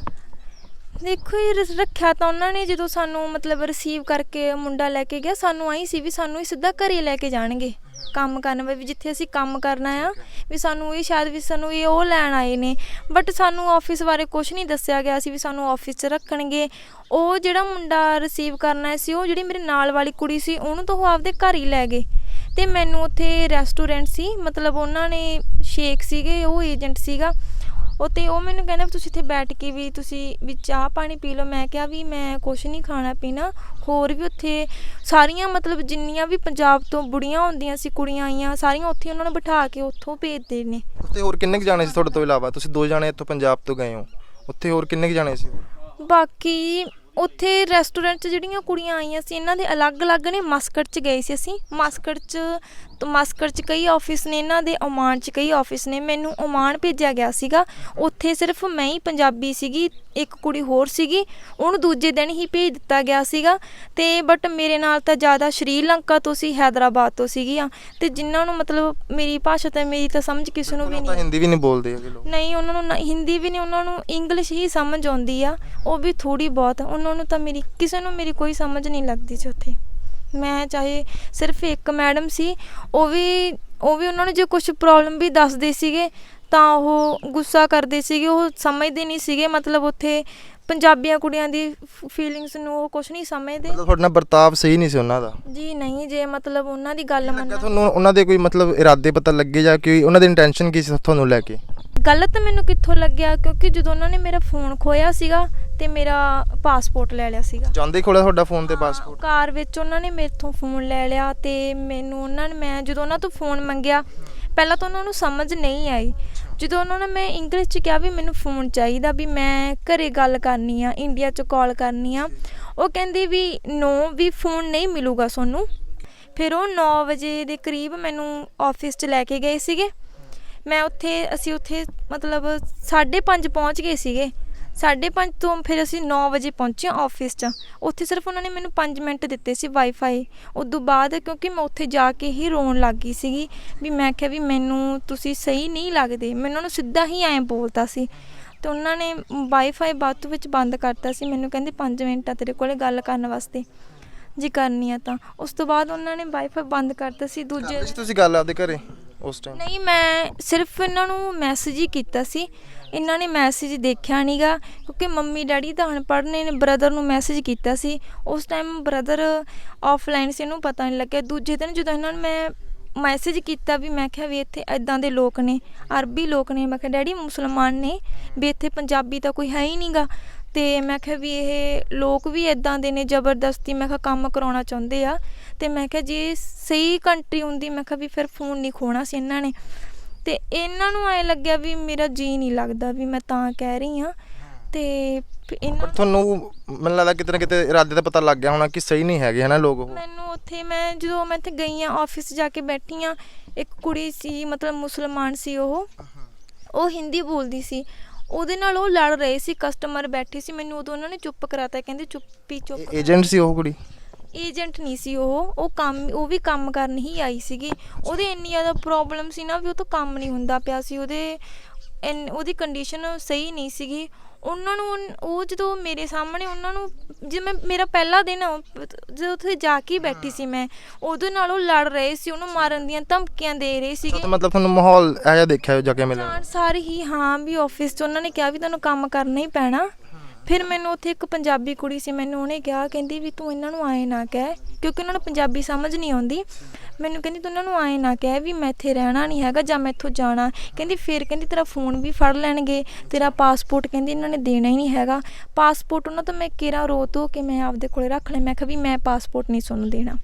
ਦੇਖੋ ਜੀ, ਰੱਖਿਆ ਤਾਂ ਉਹਨਾਂ ਨੇ ਜਦੋਂ ਸਾਨੂੰ ਮਤਲਬ ਰਿਸੀਵ ਕਰਕੇ ਮੁੰਡਾ ਲੈ ਕੇ ਗਿਆ, ਸਾਨੂੰ ਆਈ ਸੀ ਵੀ ਸਾਨੂੰ ਇਹ ਸਿੱਧਾ ਘਰੇ ਲੈ ਕੇ ਜਾਣਗੇ ਕੰਮ ਕਰਨ, ਵੀ ਜਿੱਥੇ ਅਸੀਂ ਕੰਮ ਕਰਨਾ ਆ ਵੀ ਸਾਨੂੰ ਇਹ ਸ਼ਾਇਦ ਵੀ ਸਾਨੂੰ ਇਹ ਉਹ ਲੈਣ ਆਏ ਨੇ। ਬਟ ਸਾਨੂੰ ਆਫਿਸ ਬਾਰੇ ਕੁਝ ਨਹੀਂ ਦੱਸਿਆ ਗਿਆ ਸੀ ਵੀ ਸਾਨੂੰ ਆਫਿਸ 'ਚ ਰੱਖਣਗੇ। ਉਹ ਜਿਹੜਾ ਮੁੰਡਾ ਰਿਸੀਵ ਕਰਨਾ ਸੀ, ਉਹ ਜਿਹੜੀ ਮੇਰੇ ਨਾਲ ਵਾਲੀ ਕੁੜੀ ਸੀ ਉਹਨੂੰ ਤਾਂ ਉਹ ਆਪਦੇ ਘਰ ਹੀ ਲੈ ਗਏ। ਤੇ ਮੈਨੂੰ ਉੱਥੇ ਰੈਸਟੋਰੈਂਟ ਸੀ, ਮਤਲਬ ਉਹਨਾਂ ਨੇ ਸ਼ੇਖ ਸੀਗੇ, ਉਹ ਏਜੰਟ ਸੀਗਾ ਉੱਥੇ। ਉਹ ਮੈਨੂੰ ਕਹਿੰਦਾ ਵੀ ਤੁਸੀਂ ਇੱਥੇ ਬੈਠ ਕੇ ਵੀ ਤੁਸੀਂ ਵੀ ਚਾਹ ਪਾਣੀ ਪੀ ਲਓ। ਮੈਂ ਕਿਹਾ ਵੀ ਮੈਂ ਕੁਛ ਨਹੀਂ ਖਾਣਾ ਪੀਣਾ। ਹੋਰ ਵੀ ਉੱਥੇ ਸਾਰੀਆਂ ਮਤਲਬ ਜਿੰਨੀਆਂ ਵੀ ਪੰਜਾਬ ਤੋਂ ਬੁੜੀਆਂ ਹੁੰਦੀਆਂ ਸੀ, ਕੁੜੀਆਂ ਆਈਆਂ ਸਾਰੀਆਂ ਉੱਥੇ ਉਹਨਾਂ ਨੂੰ ਬਿਠਾ ਕੇ ਉੱਥੋਂ ਭੇਜਦੇ ਨੇ। ਉੱਥੇ ਹੋਰ ਕਿੰਨੇ ਕੁ ਜਾਣੇ ਸੀ ਤੁਹਾਡੇ ਤੋਂ ਇਲਾਵਾ? ਤੁਸੀਂ 2 ਜਾਣੇ ਇੱਥੋਂ ਪੰਜਾਬ ਤੋਂ ਗਏ ਹੋ, ਉੱਥੇ ਹੋਰ ਕਿੰਨੇ ਕੁ ਜਾਣੇ ਸੀ? ਬਾਕੀ ਉੱਥੇ ਰੈਸਟੋਰੈਂਟ 'ਚ ਜਿਹੜੀਆਂ ਕੁੜੀਆਂ ਆਈਆਂ ਸੀ ਇਹਨਾਂ ਦੇ ਅਲੱਗ-ਅਲੱਗ ਨੇ। ਮਸਕਟ 'ਚ ਗਏ ਸੀ ਅਸੀਂ। ਮਸਕਟ 'ਚ ਕਈ ਆਫਿਸ ਨੇ ਇਹਨਾਂ ਦੇ, ਓਮਾਨ 'ਚ ਕਈ ਆਫਿਸ ਨੇ। ਮੈਨੂੰ ਓਮਾਨ ਭੇਜਿਆ ਗਿਆ ਸੀਗਾ। ਉੱਥੇ ਸਿਰਫ ਮੈਂ ਹੀ ਪੰਜਾਬੀ ਸੀਗੀ, ਇੱਕ ਕੁੜੀ ਹੋਰ ਸੀਗੀ, ਉਹਨੂੰ ਦੂਜੇ ਦਿਨ ਹੀ ਭੇਜ ਦਿੱਤਾ ਗਿਆ ਸੀਗਾ। ਤੇ ਬਟ ਮੇਰੇ ਨਾਲ ਤਾਂ ਜ਼ਿਆਦਾ ਸ਼੍ਰੀਲੰਕਾ ਤੋਂ ਸੀ, ਹੈਦਰਾਬਾਦ ਤੋਂ ਸੀਗੀਆਂ। ਤੇ ਜਿਨ੍ਹਾਂ ਨੂੰ ਮਤਲਬ ਮੇਰੀ ਭਾਸ਼ਾ ਤਾਂ ਮੇਰੀ ਤਾਂ ਸਮਝ ਕਿਸੇ ਨੂੰ ਵੀ ਨਹੀਂ। ਹਿੰਦੀ ਵੀ ਨਹੀਂ ਬੋਲਦੇ ਹੈਗੇ ਲੋਕ? ਨਹੀਂ, ਉਹਨਾਂ ਨੂੰ ਹਿੰਦੀ ਵੀ ਨਹੀਂ, ਉਹਨਾਂ ਨੂੰ ਇੰਗਲਿਸ਼ ਹੀ ਸਮਝ ਆਉਂਦੀ ਆ, ਉਹ ਵੀ ਥੋੜ੍ਹੀ ਬਹੁਤ। ਉਹਨਾਂ ਨੂੰ ਤਾਂ ਮੇਰੀ ਕਿਸੇ ਨੂੰ ਮੇਰੀ ਕੋਈ ਸਮਝ ਨਹੀਂ ਲੱਗਦੀ ਸੀ ਉੱਥੇ। ਮੈਂ ਚਾਹੇ ਸਿਰਫ ਇੱਕ ਮੈਡਮ ਸੀ, ਉਹ ਵੀ ਉਹਨਾਂ ਨੂੰ ਜੇ ਕੁਛ ਪ੍ਰੋਬਲਮ ਵੀ ਦੱਸਦੇ ਸੀਗੇ ਤਾਂ ਉਹ ਗੁੱਸਾ ਕਰਦੇ ਸੀਗੇ, ਉਹ ਸਮਝਦੇ ਨਹੀਂ ਸੀਗੇ। ਮਤਲਬ ਉੱਥੇ ਪੰਜਾਬੀਆਂ ਕੁੜੀਆਂ ਦੀ ਫੀਲਿੰਗਸ ਨੂੰ ਉਹ ਕੁਛ ਨਹੀਂ ਸਮਝਦੇ। ਮਤਲਬ ਤੁਹਾਡੇ ਨਾਲ ਵਰਤਾਵ ਸਹੀ ਨਹੀਂ ਸੀ ਉਹਨਾਂ ਦਾ? ਜੀ ਨਹੀਂ, ਜੇ ਮਤਲਬ ਉਹਨਾਂ ਦੀ ਗੱਲ ਮੰਨਾਂ। ਤੁਹਾਨੂੰ ਉਹਨਾਂ ਦੇ ਕੋਈ ਮਤਲਬ ਇਰਾਦੇ ਪਤਾ ਲੱਗੇ ਜਾਂ ਕੋਈ ਉਹਨਾਂ ਦੀ ਇੰਟੈਂਸ਼ਨ ਕੀ ਸੀ ਤੁਹਾਨੂੰ ਲੈ ਕੇ? ਗਲਤ ਮੈਨੂੰ ਕਿੱਥੋਂ ਲੱਗਿਆ, ਕਿਉਂਕਿ ਜਦੋਂ ਉਹਨਾਂ ਨੇ ਮੇਰਾ ਫੋਨ ਖੋਇਆ ਸੀਗਾ ਤੇ ਮੇਰਾ ਪਾਸਪੋਰਟ ਲੈ ਲਿਆ ਸੀਗਾ। ਜਾਂਦੇ ਕੋਲੇ ਤੁਹਾਡਾ ਫੋਨ ਤੇ ਹਾਂ, ਪਾਸਪੋਰਟ? ਕਾਰ ਵਿੱਚ ਉਹਨਾਂ ਨੇ ਮੇਰੇ ਤੋਂ ਫੋਨ ਲੈ ਲਿਆ ਤੇ ਮੈਨੂੰ ਮੈਂ ਜਦੋਂ ਉਹਨਾਂ ਤੋਂ ਫੋਨ ਮੰਗਿਆ ਪਹਿਲਾਂ ਤਾਂ ਉਹਨਾਂ ਨੂੰ ਸਮਝ ਨਹੀਂ ਆਈ। ਜਦੋਂ ਉਹਨਾਂ ਨੇ ਮੈਂ ਇੰਗਲਿਸ਼ 'ਚ ਕਿਹਾ ਵੀ ਮੈਨੂੰ ਫੋਨ ਚਾਹੀਦਾ, ਵੀ ਮੈਂ ਘਰੇ ਗੱਲ ਕਰਨੀ ਆ, ਇੰਡੀਆ 'ਚ ਕਾਲ ਕਰਨੀ ਆ, ਉਹ ਕਹਿੰਦੇ ਵੀ ਨੋ, ਵੀ ਫੋਨ ਨਹੀਂ ਮਿਲੂਗਾ ਤੁਹਾਨੂੰ। ਫਿਰ ਉਹ 9 ਵਜੇ ਦੇ ਕਰੀਬ ਮੈਨੂੰ ਆਫਿਸ 'ਚ ਲੈ ਕੇ ਗਏ ਸੀਗੇ। ਅਸੀਂ ਉੱਥੇ ਮਤਲਬ 5:30 ਪਹੁੰਚ ਗਏ ਸੀਗੇ। 5:30 ਤੋਂ ਫਿਰ ਅਸੀਂ 9 ਵਜੇ ਪਹੁੰਚੇ ਆਫਿਸ 'ਚ। ਉੱਥੇ ਸਿਰਫ ਉਹਨਾਂ ਨੇ ਮੈਨੂੰ 5 ਮਿੰਟ ਦਿੱਤੇ ਸੀ ਵਾਈਫਾਈ। ਉਦੋਂ ਬਾਅਦ ਕਿਉਂਕਿ ਮੈਂ ਉੱਥੇ ਜਾ ਕੇ ਹੀ ਰੋਣ ਲੱਗ ਗਈ ਸੀਗੀ ਵੀ ਮੈਂ ਕਿਹਾ ਵੀ ਮੈਨੂੰ ਤੁਸੀਂ ਸਹੀ ਨਹੀਂ ਲੱਗਦੇ। ਮੈਂ ਉਹਨਾਂ ਨੂੰ ਸਿੱਧਾ ਹੀ ਐਂ ਬੋਲਤਾ ਸੀ ਅਤੇ ਉਹਨਾਂ ਨੇ ਵਾਈਫਾਈ ਬਾਅਦ ਵਿੱਚ ਬੰਦ ਕਰਤਾ ਸੀ। ਮੈਨੂੰ ਕਹਿੰਦੇ 5 ਮਿੰਟ ਆ ਤੇਰੇ ਕੋਲ ਗੱਲ ਕਰਨ ਵਾਸਤੇ, ਜੇ ਕਰਨੀ ਆ ਤਾਂ। ਉਸ ਤੋਂ ਬਾਅਦ ਉਹਨਾਂ ਨੇ ਵਾਈਫਾਈ ਬੰਦ ਕਰਤਾ ਸੀ। ਦੂਜੇ ਤੁਸੀਂ ਗੱਲ ਆਪਦੇ ਘਰੇ ਉਸ ਟਾਈਮ? ਨਹੀਂ, ਮੈਂ ਸਿਰਫ ਇਹਨਾਂ ਨੂੰ ਮੈਸੇਜ ਹੀ ਕੀਤਾ ਸੀ। ਇਹਨਾਂ ਨੇ ਮੈਸੇਜ ਦੇਖਿਆ ਨਹੀਂ ਗਾ ਕਿਉਂਕਿ ਮੰਮੀ ਡੈਡੀ ਤਾਂ ਅਨਪੜ੍ਹ ਨੇ। ਬ੍ਰਦਰ ਨੂੰ ਮੈਸੇਜ ਕੀਤਾ ਸੀ, ਉਸ ਟਾਈਮ ਬ੍ਰਦਰ ਆਫਲਾਈਨ ਸੀ, ਇਹਨੂੰ ਪਤਾ ਨਹੀਂ ਲੱਗਿਆ। ਦੂਜੇ ਦਿਨ ਜਦੋਂ ਇਹਨਾਂ ਨੂੰ ਮੈਂ ਮੈਸੇਜ ਕੀਤਾ ਵੀ ਮੈਂ ਕਿਹਾ ਵੀ ਇੱਥੇ ਇੱਦਾਂ ਦੇ ਲੋਕ ਨੇ, ਅਰਬੀ ਲੋਕ ਨੇ। ਮੈਂ ਕਿਹਾ ਡੈਡੀ ਮੁਸਲਮਾਨ ਨੇ, ਵੀ ਇੱਥੇ ਪੰਜਾਬੀ ਤਾਂ ਕੋਈ ਹੈ ਹੀ ਨਹੀਂ ਗਾ। ਅਤੇ ਮੈਂ ਕਿਹਾ ਵੀ ਇਹ ਲੋਕ ਵੀ ਇੱਦਾਂ ਦੇ ਨੇ, ਜ਼ਬਰਦਸਤੀ ਮੈਂ ਕਿਹਾ ਕੰਮ ਕਰਾਉਣਾ ਚਾਹੁੰਦੇ ਆ। ਅਤੇ ਮੈਂ ਕਿਹਾ ਜੇ ਸਹੀ ਕੰਟਰੀ ਹੁੰਦੀ ਮੈਂ ਕਿਹਾ ਵੀ ਫਿਰ ਫੋਨ ਨਹੀਂ ਖੋਣਾ ਸੀ ਇਹਨਾਂ ਨੇ। ਅਤੇ ਇਹਨਾਂ ਨੂੰ ਐਂ ਲੱਗਿਆ ਵੀ ਮੇਰਾ ਜੀਅ ਨਹੀਂ ਲੱਗਦਾ, ਵੀ ਮੈਂ ਤਾਂ ਕਹਿ ਰਹੀ ਹਾਂ। ਅਤੇ ਪਰ ਤੁਹਾਨੂੰ ਮੈਨੂੰ ਲੱਗਦਾ ਕਿਤੇ ਨਾ ਕਿਤੇ ਇਰਾਦੇ ਦਾ ਪਤਾ ਲੱਗ ਗਿਆ ਹੋਣਾ ਕਿ ਸਹੀ ਨਹੀਂ ਹੈਗੇ ਹੈ ਨਾ ਲੋਕ ਉਹ? ਮੈਨੂੰ ਉੱਥੇ ਜਦੋਂ ਮੈਂ ਇੱਥੇ ਗਈ ਹਾਂ ਆਫਿਸ ਜਾ ਕੇ ਬੈਠੀ ਹਾਂ, ਇੱਕ ਕੁੜੀ ਸੀ ਮਤਲਬ ਮੁਸਲਮਾਨ ਸੀ, ਉਹ ਹਿੰਦੀ ਬੋਲਦੀ ਸੀ। ਉਹਦੇ ਨਾਲ ਉਹ ਲੜ ਰਹੇ ਸੀ, ਕਸਟਮਰ ਬੈਠੇ ਸੀ। ਮੈਨੂੰ ਉਦੋਂ ਉਹਨਾਂ ਨੇ ਚੁੱਪ ਕਰਾਤਾ, ਕਹਿੰਦੇ ਚੁੱਪ। ਏਜੰਟ ਸੀ ਉਹ ਕੁੜੀ? ਏਜੰਟ ਨਹੀਂ ਸੀ ਉਹ ਵੀ ਕੰਮ ਕਰਨ ਹੀ ਆਈ ਸੀਗੀ। ਉਹਦੇ ਇੰਨੀ ਜ਼ਿਆਦਾ ਪ੍ਰੋਬਲਮ ਸੀ ਨਾ ਵੀ ਉਹ ਤੋਂ ਕੰਮ ਨਹੀਂ ਹੁੰਦਾ ਪਿਆ ਸੀ। ਉਹਦੀ ਕੰਡੀਸ਼ਨ ਸਹੀ ਨਹੀਂ ਸੀਗੀ। ਉਹਨਾਂ ਨੂੰ ਉਹ ਜਦੋਂ ਮੇਰੇ ਸਾਹਮਣੇ ਉਹਨਾਂ ਨੂੰ ਜਿਵੇਂ ਮੇਰਾ ਪਹਿਲਾ ਦਿਨ ਜਦੋਂ ਉੱਥੇ ਜਾ ਕੇ ਬੈਠੀ ਸੀ ਮੈਂ, ਉਹਦੇ ਨਾਲ ਉਹ ਲੜ ਰਹੇ ਸੀ, ਉਹਨੂੰ ਮਾਰਨ ਦੀਆਂ ਧਮਕੀਆਂ ਦੇ ਰਹੇ ਸੀਗੇ। ਮਤਲਬ ਤੁਹਾਨੂੰ ਮਾਹੌਲ ਇਹੋ ਜਿਹਾ ਦੇਖਿਆ ਜਾ ਕੇ ਮਿਲਿਆ? ਸਾਰੇ ਹੀ ਹਾਂ, ਵੀ ਆਫਿਸ 'ਚ ਉਹਨਾਂ ਨੇ ਕਿਹਾ ਵੀ ਤੁਹਾਨੂੰ ਕੰਮ ਕਰਨਾ ਹੀ ਪੈਣਾ। ਫਿਰ ਮੈਨੂੰ ਉੱਥੇ ਇੱਕ ਪੰਜਾਬੀ ਕੁੜੀ ਸੀ, ਮੈਨੂੰ ਉਹਨੇ ਕਿਹਾ, ਕਹਿੰਦੀ ਵੀ ਤੂੰ ਇਹਨਾਂ ਨੂੰ ਆਏ ਨਾ ਕਹਿ, ਕਿਉਂਕਿ ਉਹਨਾਂ ਨੂੰ ਪੰਜਾਬੀ ਸਮਝ ਨਹੀਂ ਆਉਂਦੀ। ਮੈਨੂੰ ਕਹਿੰਦੀ ਤੂੰ ਉਹਨਾਂ ਨੂੰ ਆਏ ਨਾ ਕਹਿ ਵੀ ਮੈਂ ਇੱਥੇ ਰਹਿਣਾ ਨਹੀਂ ਹੈਗਾ ਜਾਂ ਮੈਂ ਇੱਥੋਂ ਜਾਣਾ। ਕਹਿੰਦੀ ਫਿਰ ਕਹਿੰਦੀ ਤੇਰਾ ਫੋਨ ਵੀ ਫੜ ਲੈਣਗੇ, ਤੇਰਾ ਪਾਸਪੋਰਟ ਕਹਿੰਦੀ ਇਹਨਾਂ ਨੇ ਦੇਣਾ ਹੀ ਨਹੀਂ ਹੈਗਾ। ਪਾਸਪੋਰਟ ਉਹਨਾਂ ਤੋਂ ਮੈਂ ਕਿਹੜਾ ਰੋ ਧੋ ਕੇ ਮੈਂ ਆਪਦੇ ਕੋਲ ਰੱਖ ਲਿਆ। ਮੈਂ ਕਿਹਾ ਵੀ ਮੈਂ ਪਾਸਪੋਰਟ ਨਹੀਂ ਤੁਹਾਨੂੰ ਦੇਣਾ।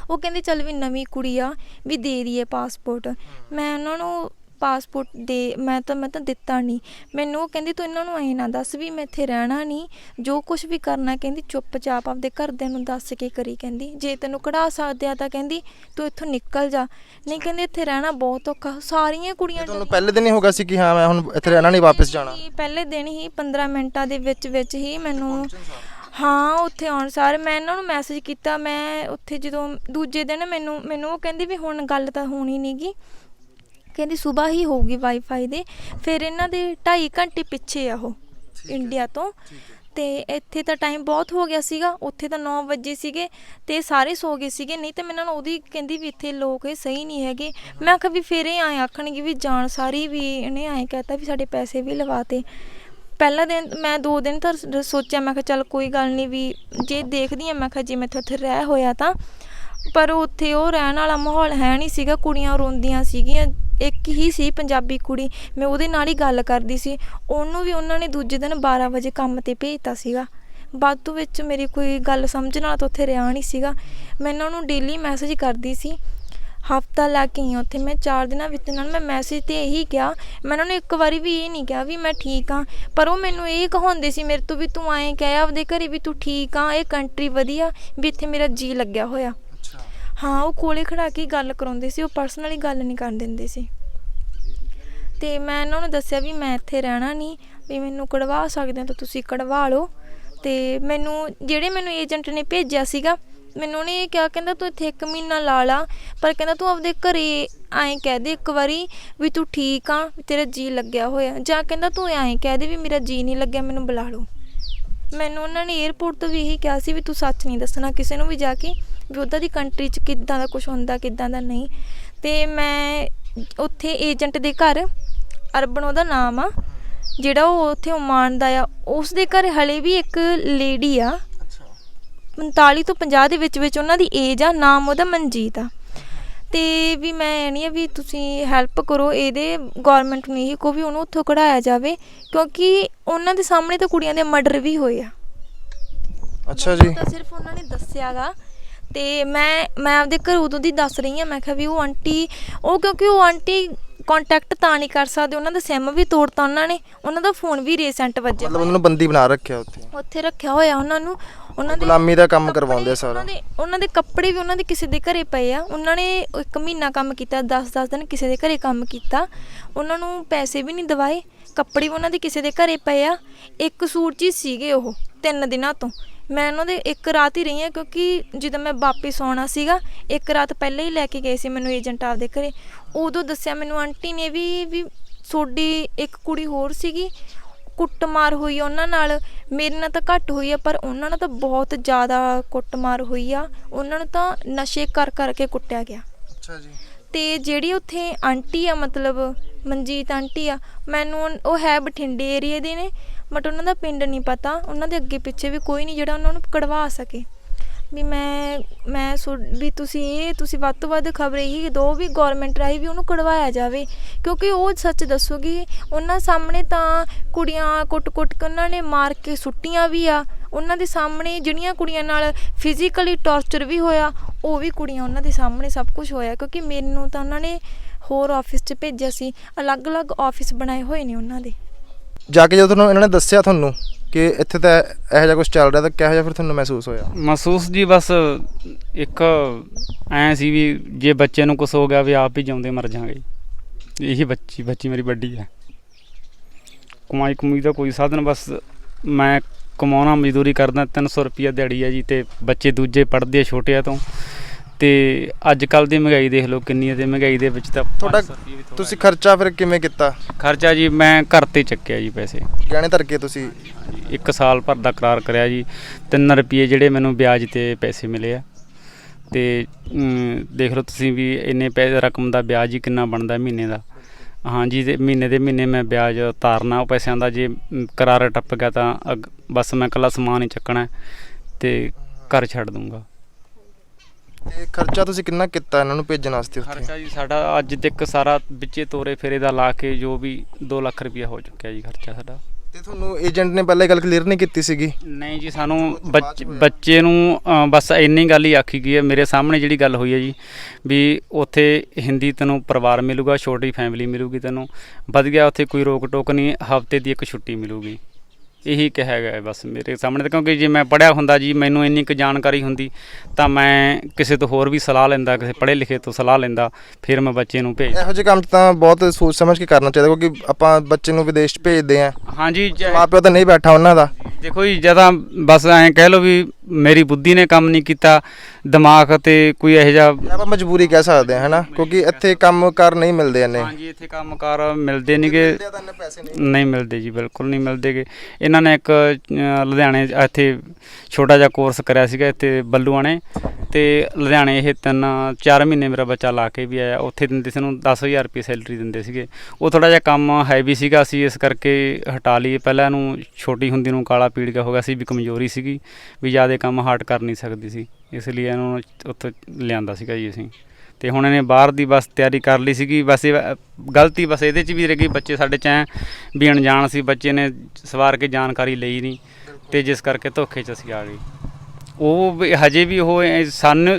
ਉਹ ਕਹਿੰਦੀ ਚੱਲ ਵੀ ਨਵੀਂ ਕੁੜੀ ਆ ਵੀ ਦੇ ਦਈਏ ਪਾਸਪੋਰਟ। ਮੈਂ ਉਹਨਾਂ ਨੂੰ ਪਾਸਪੋਰਟ ਮੈਂ ਤਾਂ ਦਿੱਤਾ ਨਹੀਂ। ਮੈਨੂੰ ਉਹ ਕਹਿੰਦੀ ਤੂੰ ਇਹਨਾਂ ਨੂੰ ਐਂ ਨਾ ਦੱਸ ਵੀ ਮੈਂ ਇੱਥੇ ਰਹਿਣਾ ਨਹੀਂ, ਜੋ ਕੁਛ ਵੀ ਕਰਨਾ ਕਹਿੰਦੀ ਚੁੱਪ ਚਾਪ ਆਪਦੇ ਘਰਦਿਆਂ ਨੂੰ ਦੱਸ ਕੇ ਕਰੀ। ਕਹਿੰਦੀ ਜੇ ਤੈਨੂੰ ਕਢਾ ਸਕਦੇ ਆ ਤਾਂ ਕਹਿੰਦੀ ਤੂੰ ਇੱਥੋਂ ਨਿਕਲ ਜਾ, ਨਹੀਂ ਕਹਿੰਦੀ ਇੱਥੇ ਰਹਿਣਾ ਬਹੁਤ ਔਖਾ। ਸਾਰੀਆਂ ਕੁੜੀਆਂ ਤੁਹਾਨੂੰ ਪਹਿਲੇ ਦਿਨ ਹੀ ਹੋ ਗਿਆ ਸੀ ਕਿ ਹਾਂ ਮੈਂ ਹੁਣ ਇੱਥੇ ਰਹਿਣਾ ਨਹੀਂ, ਵਾਪਸ ਜਾਣਾ? ਪਹਿਲੇ ਦਿਨ ਹੀ 15 ਮਿੰਟਾਂ ਦੇ ਵਿੱਚ ਹੀ ਮੈਨੂੰ ਹਾਂ ਉੱਥੇ ਆਉਣ ਸਾਰ ਮੈਂ ਇਹਨਾਂ ਨੂੰ ਮੈਸੇਜ ਕੀਤਾ। ਮੈਂ ਉੱਥੇ ਜਦੋਂ ਦੂਜੇ ਦਿਨ ਮੈਨੂੰ ਉਹ ਕਹਿੰਦੀ ਵੀ ਹੁਣ ਗੱਲ ਤਾਂ ਹੋਣੀ ਨਹੀਂ ਗੀ, ਕਹਿੰਦੀ ਸੁਬਾਹ ਹੀ ਹੋਊਗੀ ਵਾਈਫਾਈ ਦੇ। ਫਿਰ ਇਹਨਾਂ ਦੇ 2.5 ਘੰਟੇ ਪਿੱਛੇ ਆ ਉਹ ਇੰਡੀਆ ਤੋਂ, ਅਤੇ ਇੱਥੇ ਤਾਂ ਟਾਈਮ ਬਹੁਤ ਹੋ ਗਿਆ ਸੀਗਾ। ਉੱਥੇ ਤਾਂ 9 ਵਜੇ ਸੀਗੇ ਅਤੇ ਸਾਰੇ ਸੋ ਗਏ ਸੀਗੇ। ਨਹੀਂ ਤਾਂ ਮੈਂ ਇਹਨਾਂ ਨੂੰ ਉਹਦੀ ਕਹਿੰਦੀ ਵੀ ਇੱਥੇ ਲੋਕ ਇਹ ਸਹੀ ਨਹੀਂ ਹੈਗੇ। ਮੈਂ ਕਿਹਾ ਵੀ ਫਿਰ ਇਹ ਐਂ ਆਖਣਗੇ ਵੀ ਜਾਣ ਸਾਰੀ ਵੀ ਇਹਨੇ ਐਂ ਕਹਿਤਾ ਵੀ ਸਾਡੇ ਪੈਸੇ ਵੀ ਲਵਾਤੇ। ਪਹਿਲਾ ਦਿਨ ਮੈਂ 2 ਦਿਨ ਤਾਂ ਸੋਚਿਆ, ਮੈਂ ਕਿਹਾ ਚੱਲ ਕੋਈ ਗੱਲ ਨਹੀਂ ਵੀ ਜੇ ਦੇਖਦੀ ਹਾਂ, ਮੈਂ ਕਿਹਾ ਜੇ ਮੈਥੋਂ ਉੱਥੇ ਰਹਿ ਹੋਇਆ ਤਾਂ। ਪਰ ਉੱਥੇ ਉਹ ਰਹਿਣ ਵਾਲਾ ਮਾਹੌਲ ਹੈ ਨਹੀਂ ਸੀਗਾ। ਕੁੜੀਆਂ ਰੋਂਦੀਆਂ ਸੀਗੀਆਂ, ਇੱਕ ਹੀ ਸੀ ਪੰਜਾਬੀ ਕੁੜੀ, ਮੈਂ ਉਹਦੇ ਨਾਲ ਹੀ ਗੱਲ ਕਰਦੀ ਸੀ। ਉਹਨੂੰ ਵੀ ਉਹਨਾਂ ਨੇ ਦੂਜੇ ਦਿਨ 12 ਵਜੇ ਕੰਮ 'ਤੇ ਭੇਜਤਾ ਸੀਗਾ। ਬਾਅਦ ਵਿੱਚ ਮੇਰੀ ਕੋਈ ਗੱਲ ਸਮਝਣ ਵਾਲਾ ਤਾਂ ਉੱਥੇ ਰਿਹਾ ਨਹੀਂ ਸੀਗਾ। ਮੈਂ ਉਹਨਾਂ ਨੂੰ ਡੇਲੀ ਮੈਸੇਜ ਕਰਦੀ ਸੀ। ਹਫ਼ਤਾ ਲਾ ਕੇ ਆਈ ਹਾਂ ਉੱਥੇ ਮੈਂ। 4 ਦਿਨਾਂ ਵਿੱਚ ਨਾਲ ਮੈਂ ਮੈਸੇਜ 'ਤੇ ਇਹੀ ਕਿਹਾ, ਮੈਂ ਉਹਨਾਂ ਨੂੰ ਇੱਕ ਵਾਰੀ ਵੀ ਇਹ ਨਹੀਂ ਕਿਹਾ ਵੀ ਮੈਂ ਠੀਕ ਹਾਂ। ਪਰ ਉਹ ਮੈਨੂੰ ਇਹ ਕਹਾਉਂਦੇ ਸੀ ਮੇਰੇ ਤੋਂ ਵੀ ਤੂੰ ਐਂ ਕਹਿ ਆਪਦੇ ਘਰੇ ਵੀ ਤੂੰ ਠੀਕ ਆ, ਇਹ ਕੰਟਰੀ ਵਧੀਆ, ਵੀ ਇੱਥੇ ਮੇਰਾ ਜੀਅ ਲੱਗਿਆ ਹੋਇਆ। ਹਾਂ, ਉਹ ਕੋਲੇ ਖੜਾ ਕੇ ਗੱਲ ਕਰਾਉਂਦੇ ਸੀ, ਉਹ ਪਰਸਨਲੀ ਗੱਲ ਨਹੀਂ ਕਰਨ ਦਿੰਦੇ ਸੀ। ਅਤੇ ਮੈਂ ਇਹਨਾਂ ਨੂੰ ਦੱਸਿਆ ਵੀ ਮੈਂ ਇੱਥੇ ਰਹਿਣਾ ਨਹੀਂ, ਵੀ ਮੈਨੂੰ ਕਢਵਾ ਸਕਦੇ ਹੋ ਤਾਂ ਤੁਸੀਂ ਕਢਵਾ ਲਓ। ਅਤੇ ਮੈਨੂੰ ਏਜੰਟ ਨੇ ਭੇਜਿਆ ਸੀਗਾ, ਮੈਨੂੰ ਉਹਨੇ ਇਹ ਕਿਹਾ, ਕਹਿੰਦਾ ਤੂੰ ਇੱਥੇ 1 ਮਹੀਨਾ ਲਾ ਲਾ, ਪਰ ਕਹਿੰਦਾ ਤੂੰ ਆਪਦੇ ਘਰੇ ਐਂ ਕਹਿ ਦੇ ਇੱਕ ਵਾਰੀ ਵੀ ਤੂੰ ਠੀਕ ਆ, ਵੀ ਤੇਰਾ ਜੀਅ ਲੱਗਿਆ ਹੋਇਆ, ਜਾਂ ਕਹਿੰਦਾ ਤੂੰ ਐਂ ਕਹਿ ਦੇ ਵੀ ਮੇਰਾ ਜੀਅ ਨਹੀਂ ਲੱਗਿਆ, ਮੈਨੂੰ ਬੁਲਾ ਲਓ। ਮੈਨੂੰ ਉਹਨਾਂ ਨੇ ਏਅਰਪੋਰਟ ਤੋਂ ਵੀ ਇਹੀ ਕਿਹਾ ਸੀ ਵੀ ਤੂੰ ਸੱਚ ਨਹੀਂ ਦੱਸਣਾ ਕਿਸੇ ਨੂੰ ਵੀ ਜਾ ਕੇ, ਵੀ ਉੱਦਾਂ ਦੀ ਕੰਟਰੀ 'ਚ ਕਿੱਦਾਂ ਦਾ ਕੁਛ ਹੁੰਦਾ ਕਿੱਦਾਂ ਦਾ ਨਹੀਂ। ਅਤੇ ਮੈਂ ਉੱਥੇ ਏਜੰਟ ਦੇ ਘਰ, ਅਰਬਨ ਉਹਦਾ ਨਾਮ ਆ, ਜਿਹੜਾ ਉਹ ਉੱਥੇ ਓਮਾਨ ਦਾ ਆ, ਉਸ ਦੇ ਘਰ ਹਲੇ ਵੀ ਇੱਕ ਲੇਡੀ ਆ, 45 ਤੋਂ 50 ਦੇ ਵਿੱਚ ਉਹਨਾਂ ਦੀ ਏਜ ਆ, ਨਾਮ ਉਹਦਾ ਮਨਜੀਤ ਆ। ਤੇ ਵੀ ਮੈਂ ਇਹ ਨਹੀਂ ਆ ਵੀ ਤੁਸੀਂ ਹੈਲਪ ਕਰੋ ਇਹਦੇ, ਗੌਰਮੈਂਟ ਨੂੰ ਇਹੀ ਕਹੋ ਵੀ ਉਹਨੂੰ ਉੱਥੋਂ ਕਢਾਇਆ ਜਾਵੇ, ਕਿਉਂਕਿ ਉਹਨਾਂ ਦੇ ਸਾਹਮਣੇ ਤਾਂ ਕੁੜੀਆਂ ਦੇ ਮਰਡਰ ਵੀ ਹੋਏ ਆ। ਅੱਛਾ ਜੀ। ਤਾਂ ਸਿਰਫ ਉਹਨਾਂ ਨੇ ਦੱਸਿਆ ਗਾ, ਤੇ ਮੈਂ ਆਪਦੇ ਘਰ ਉਦੋਂ ਦੀ ਦੱਸ ਰਹੀ ਹਾਂ। ਮੈਂ ਕਿਹਾ ਵੀ ਉਹ ਆਂਟੀ, ਉਹ ਕਿਉਂਕਿ ਉਹ ਆਂਟੀ ਕੰਟੈਕਟ ਤਾਂ ਨਹੀਂ ਕਰ ਸਕਦੇ, ਉਹਨਾਂ ਦਾ ਸਿਮ ਵੀ ਤੋੜਤਾ ਉਹਨਾਂ ਨੇ, ਉਹਨਾਂ ਦਾ ਫੋਨ ਵੀ ਰੀਸੈਂਟ ਵੱਜਿਆ, ਮਤਲਬ ਉਹਨਾਂ ਨੂੰ ਬੰਦੀ ਬਣਾ ਰੱਖਿਆ ਉੱਥੇ ਰੱਖਿਆ ਹੋਇਆ ਉਹਨਾਂ ਨੂੰ। ਉਹਨਾਂ ਦੇ ਗੁਲਾਮੀ ਦਾ ਕੰਮ ਕਰਵਾਉਂਦੇ ਕੱਪੜੇ, ਸਾਰਾ। ਉਹਨਾਂ ਦੇ ਕੱਪੜੇ ਵੀ ਉਹਨਾਂ ਦੇ ਕਿਸੇ ਦੇ ਘਰੇ ਪਏ ਆ। ਉਹਨਾਂ ਨੇ 1 ਮਹੀਨਾ ਕੰਮ ਕੀਤਾ, 10 ਦਿਨ ਕਿਸੇ ਦੇ ਘਰੇ ਕੰਮ ਕੀਤਾ, ਉਹਨਾਂ ਨੂੰ ਪੈਸੇ ਵੀ ਨਹੀਂ ਦਵਾਏ, ਕੱਪੜੇ ਵੀ ਉਹਨਾਂ ਦੇ ਕਿਸੇ ਦੇ ਘਰੇ ਪਏ ਆ। ਇੱਕ ਸੂਟ 'ਚ ਹੀ ਸੀਗੇ ਉਹ 3 ਦਿਨਾਂ ਤੋਂ। ਮੈਂ ਉਹਨਾਂ ਦੇ 1 ਰਾਤ ਹੀ ਰਹੀ ਹਾਂ, ਕਿਉਂਕਿ ਜਦੋਂ ਮੈਂ ਵਾਪਿਸ ਆਉਣਾ ਸੀਗਾ 1 ਰਾਤ ਪਹਿਲਾਂ ਹੀ ਲੈ ਕੇ ਗਏ ਸੀ ਮੈਨੂੰ ਏਜੰਟ ਆਪਦੇ ਘਰੇ। ਉਦੋਂ ਦੱਸਿਆ ਮੈਨੂੰ ਆਂਟੀ ਨੇ ਵੀ ਤੁਹਾਡੀ ਇੱਕ ਕੁੜੀ ਹੋਰ ਸੀਗੀ, ਕੁੱਟਮਾਰ ਹੋਈ ਉਹਨਾਂ ਨਾਲ। ਮੇਰੇ ਨਾਲ ਤਾਂ ਘੱਟ ਹੋਈ ਆ, ਪਰ ਉਹਨਾਂ ਨਾਲ ਤਾਂ ਬਹੁਤ ਜ਼ਿਆਦਾ ਕੁੱਟਮਾਰ ਹੋਈ ਆ। ਉਹਨਾਂ ਨੂੰ ਤਾਂ ਨਸ਼ੇ ਕਰ ਕਰਕੇ ਕੁੱਟਿਆ ਗਿਆ। ਅੱਛਾ ਜੀ। ਤੇ ਜਿਹੜੀ ਉੱਥੇ ਆਂਟੀ ਆ, ਮਤਲਬ ਮਨਜੀਤ ਆਂਟੀ ਆ, ਮੈਨੂੰ ਉਹ ਹੈ ਬਠਿੰਡੇ ਏਰੀਏ ਦੇ ਨੇ, ਬਟ ਉਹਨਾਂ ਦਾ ਪਿੰਡ ਨਹੀਂ ਪਤਾ। ਉਹਨਾਂ ਦੇ ਅੱਗੇ ਪਿੱਛੇ ਵੀ ਕੋਈ ਨਹੀਂ ਜਿਹੜਾ ਉਹਨਾਂ ਨੂੰ ਕਢਵਾ ਸਕੇ। ਵੀ ਵੀ ਤੁਸੀਂ ਵੱਧ ਤੋਂ ਵੱਧ ਖਬਰ ਇਹੀ ਦਿਓ ਵੀ ਗੌਰਮੈਂਟ ਰਾਹੀਂ ਵੀ ਉਹਨੂੰ ਕਢਵਾਇਆ ਜਾਵੇ, ਕਿਉਂਕਿ ਉਹ ਸੱਚ ਦੱਸੂਗੀ। ਉਹਨਾਂ ਸਾਹਮਣੇ ਤਾਂ ਕੁੜੀਆਂ ਕੁੱਟ-ਕੁੱਟ ਕੇ ਉਹਨਾਂ ਨੇ ਮਾਰ ਕੇ ਸੁੱਟੀਆਂ ਵੀ ਆ। ਉਹਨਾਂ ਦੇ ਸਾਹਮਣੇ ਜਿਹੜੀਆਂ ਕੁੜੀਆਂ ਨਾਲ ਫਿਜ਼ੀਕਲੀ ਟੌਰਚਰ ਵੀ ਹੋਇਆ, ਉਹ ਵੀ ਕੁੜੀਆਂ ਉਹਨਾਂ ਦੇ ਸਾਹਮਣੇ ਸਭ ਕੁਝ ਹੋਇਆ। ਕਿਉਂਕਿ ਮੈਨੂੰ ਤਾਂ ਉਹਨਾਂ ਨੇ ਹੋਰ ਆਫਿਸ 'ਚ ਭੇਜਿਆ ਸੀ, ਅਲੱਗ-ਅਲੱਗ ਆਫਿਸ ਬਣਾਏ ਹੋਏ ਨੇ ਉਹਨਾਂ ਦੇ। ਜਾ ਕੇ ਜਦੋਂ ਤੁਹਾਨੂੰ ਇਹਨਾਂ ਨੇ ਦੱਸਿਆ ਤੁਹਾਨੂੰ ਕਿ ਇੱਥੇ ਤਾਂ ਇਹੋ ਜਿਹਾ ਕੁਝ ਚੱਲ ਰਿਹਾ, ਤਾਂ ਕਿਹੋ ਜਿਹਾ ਫਿਰ ਤੁਹਾਨੂੰ ਮਹਿਸੂਸ ਹੋਇਆ? ਮਹਿਸੂਸ ਜੀ ਬਸ ਇੱਕ ਐਂ ਸੀ ਵੀ ਜੇ ਬੱਚੇ ਨੂੰ ਕੁਛ ਹੋ ਗਿਆ ਵੀ ਆਪ ਹੀ ਜਿਉਂਦੇ ਮਰ ਜਾਵਾਂਗੇ। ਇਹੀ ਬੱਚੀ ਮੇਰੀ ਵੱਡੀ ਹੈ। ਕਮਾਈ ਦਾ ਕੋਈ ਸਾਧਨ, ਬਸ ਮੈਂ ਕਮਾਉਣਾ, ਮਜ਼ਦੂਰੀ ਕਰਦਾ, 300 ਰੁਪਈਆ ਦਿਹਾੜੀ ਹੈ ਜੀ, ਅਤੇ ਬੱਚੇ ਦੂਜੇ ਪੜ੍ਹਦੇ ਆ ਛੋਟਿਆਂ ਤੋਂ। ਅਤੇ ਅੱਜ ਕੱਲ੍ਹ ਦੀ ਮਹਿੰਗਾਈ ਦੇਖ ਲਓ ਕਿੰਨੀ ਹੈ, ਅਤੇ ਮਹਿੰਗਾਈ ਦੇ ਵਿੱਚ ਤਾਂ ਤੁਹਾਡਾ ਤੁਸੀਂ ਖਰਚਾ ਫਿਰ ਕਿਵੇਂ ਕੀਤਾ? ਖਰਚਾ ਜੀ ਮੈਂ ਘਰ 'ਤੇ ਚੱਕਿਆ ਜੀ ਪੈਸੇ, ਗਹਿਣੇ ਧਰ ਕੇ ਤੁਸੀਂ 1 ਸਾਲ ਭਰ ਦਾ ਕਰਾਰ ਕਰਿਆ ਜੀ। 3 ਰੁਪਏ ਜਿਹੜੇ ਮੈਨੂੰ ਵਿਆਜ 'ਤੇ ਪੈਸੇ ਮਿਲੇ ਆ। ਅਤੇ ਦੇਖ ਲਓ ਤੁਸੀਂ ਵੀ ਇੰਨੇ ਪੈਸੇ ਰਕਮ ਦਾ ਵਿਆਜ ਹੀ ਕਿੰਨਾ ਬਣਦਾ ਮਹੀਨੇ ਦਾ। ਹਾਂਜੀ, ਅਤੇ ਮਹੀਨੇ ਦੇ ਮਹੀਨੇ ਮੈਂ ਵਿਆਜ ਉਤਾਰਨਾ ਉਹ ਪੈਸਿਆਂ ਦਾ। ਜੇ ਕਰਾਰ ਟੱਪ ਗਿਆ ਤਾਂ ਬਸ ਮੈਂ ਇਕੱਲਾ ਸਮਾਨ ਹੀ ਚੱਕਣਾ ਅਤੇ ਘਰ ਛੱਡ ਦੂੰਗਾ। ਤੇ ਖਰਚਾ ਤੁਸੀਂ ਕਿੰਨਾ ਕੀਤਾ ਇਹਨਾਂ ਨੂੰ ਭੇਜਣ ਵਾਸਤੇ ਉੱਥੇ? ਖਰਚਾ ਜੀ ਸਾਡਾ ਅੱਜ ਤੱਕ ਸਾਰਾ ਵਿੱਚੇ ਤੋਰੇ ਫੇਰੇ ਦਾ ਲਾ ਕੇ ਜੋ ਵੀ 2 ਲੱਖ ਰੁਪਇਆ ਹੋ ਚੁੱਕਿਆ ਜੀ ਖਰਚਾ ਸਾਡਾ। ਤੇ ਤੁਹਾਨੂੰ ਏਜੰਟ ਨੇ ਪਹਿਲਾਂ ਗੱਲ ਕਲੀਅਰ ਨਹੀਂ ਕੀਤੀ ਸੀਗੀ? ਨਹੀਂ ਜੀ, ਸਾਨੂੰ ਬੱਚੇ ਨੂੰ ਬਸ ਇੰਨੀ ਗੱਲ ਹੀ ਆਖੀ ਗਈ ਹੈ ਮੇਰੇ ਸਾਹਮਣੇ ਜਿਹੜੀ ਗੱਲ ਹੋਈ ਹੈ ਜੀ, ਵੀ ਉੱਥੇ ਹਿੰਦੀ ਤੈਨੂੰ ਪਰਿਵਾਰ ਮਿਲੂਗਾ, ਛੋਟੀ ਫੈਮਿਲੀ ਮਿਲੂਗੀ, ਤੈਨੂੰ ਵਧੀਆ ਉੱਥੇ ਕੋਈ ਰੋਕ ਟੋਕ ਨਹੀਂ, ਹਫ਼ਤੇ ਦੀ 1 ਛੁੱਟੀ ਮਿਲੂਗੀ। ਇਹੀ ਕਿਹਾ ਗਿਆ ਬਸ ਮੇਰੇ ਸਾਹਮਣੇ। ਤਾਂ ਕਿਉਂਕਿ ਜੇ ਮੈਂ ਪੜ੍ਹਿਆ ਹੁੰਦਾ ਜੀ, ਮੈਨੂੰ ਇੰਨੀ ਕੁ ਜਾਣਕਾਰੀ ਹੁੰਦੀ ਤਾਂ ਮੈਂ ਕਿਸੇ ਤੋਂ ਹੋਰ ਵੀ ਸਲਾਹ ਲੈਂਦਾ, ਕਿਸੇ ਪੜ੍ਹੇ ਲਿਖੇ ਤੋਂ ਸਲਾਹ ਲੈਂਦਾ, ਫਿਰ ਮੈਂ ਬੱਚੇ ਨੂੰ ਭੇਜ। ਇਹੋ ਜਿਹੇ ਕੰਮ 'ਚ ਤਾਂ ਬਹੁਤ ਸੋਚ ਸਮਝ ਕੇ ਕਰਨਾ ਚਾਹੀਦਾ, ਕਿਉਂਕਿ ਆਪਾਂ ਬੱਚੇ ਨੂੰ ਵਿਦੇਸ਼ 'ਚ ਭੇਜਦੇ ਹਾਂ। ਹਾਂਜੀ, ਮਾਂ ਪਿਓ ਤਾਂ ਨਹੀਂ ਬੈਠਾ ਉਹਨਾਂ ਦਾ। ਦੇਖੋ ਜੀ, ਜਾਂ ਤਾਂ ਬਸ ਐਂ ਕਹਿ ਲਓ ਵੀ ਮੇਰੀ ਬੁੱਧੀ ਨੇ ਕੰਮ ਨਹੀਂ ਕੀਤਾ, ਦਿਮਾਗ 'ਤੇ ਕੋਈ ਇਹੋ ਜਿਹਾ, ਆਪਾਂ ਮਜਬੂਰੀ ਕਹਿ ਸਕਦੇ ਹਾਂ, ਹੈ ਨਾ, ਕਿਉਂਕਿ ਇੱਥੇ ਕੰਮ ਕਾਰ ਨਹੀਂ ਮਿਲਦੇ ਇੰਨੇ। ਹਾਂਜੀ, ਇੱਥੇ ਕੰਮ ਕਾਰ ਮਿਲਦੇ ਨਹੀਂ ਗੇ, ਨਹੀਂ ਮਿਲਦੇ ਜੀ, ਬਿਲਕੁਲ ਨਹੀਂ ਮਿਲਦੇ ਗੇ। ਇਹਨਾਂ ਨੇ ਇੱਕ ਲੁਧਿਆਣੇ ਇੱਥੇ ਛੋਟਾ ਜਿਹਾ ਕੋਰਸ ਕਰਿਆ ਸੀਗਾ ਇੱਥੇ ਬੱਲੂਆਣੇ, ਅਤੇ ਲੁਧਿਆਣੇ ਇਹ 3-4 ਮਹੀਨੇ ਮੇਰਾ ਬੱਚਾ ਲਾ ਕੇ ਵੀ ਆਇਆ। ਉੱਥੇ ਦਿੰਦੇ ਸੀ ਉਹਨੂੰ 10,000 ਰੁਪਏ ਸੈਲਰੀ ਦਿੰਦੇ ਸੀਗੇ। ਉਹ ਥੋੜ੍ਹਾ ਜਿਹਾ ਕੰਮ ਹੈਵੀ ਸੀਗਾ, ਅਸੀਂ ਇਸ ਕਰਕੇ ਹਟਾ ਲਈ। ਪਹਿਲਾਂ ਇਹਨੂੰ ਛੋਟੀ ਹੁੰਦੀ ਨੂੰ ਕਾਲਾ ਪੀੜ੍ਹਾ ਹੋ ਗਿਆ ਸੀ, ਵੀ ਕਮਜ਼ੋਰੀ ਸੀਗੀ, ਵੀ ਜ਼ਿਆਦਾ ਕੰਮ ਹਾਰਡ ਕਰ ਨਹੀਂ ਸਕਦੀ ਸੀ, ਇਸ ਲਈ ਇਹਨੂੰ ਉੱਥੇ ਲਿਆਂਦਾ ਸੀਗਾ ਜੀ ਅਸੀਂ। ਅਤੇ ਹੁਣ ਇਹਨੇ ਬਾਹਰ ਦੀ ਬਸ ਤਿਆਰੀ ਕਰ ਲਈ ਸੀਗੀ। ਬਸ ਇਹ ਗਲਤੀ ਬਸ ਇਹਦੇ 'ਚ ਵੀ ਰਹਿ ਗਈ, ਬੱਚੇ ਸਾਡੇ 'ਚ ਐਂ ਵੀ ਅਣਜਾਣ ਸੀ, ਬੱਚੇ ਨੇ ਸਵਾਰ ਕੇ ਜਾਣਕਾਰੀ ਲਈ ਨਹੀਂ, ਅਤੇ ਜਿਸ ਕਰਕੇ ਧੋਖੇ 'ਚ ਅਸੀਂ ਆ ਗਏ। ਉਹ ਹਜੇ ਵੀ ਉਹ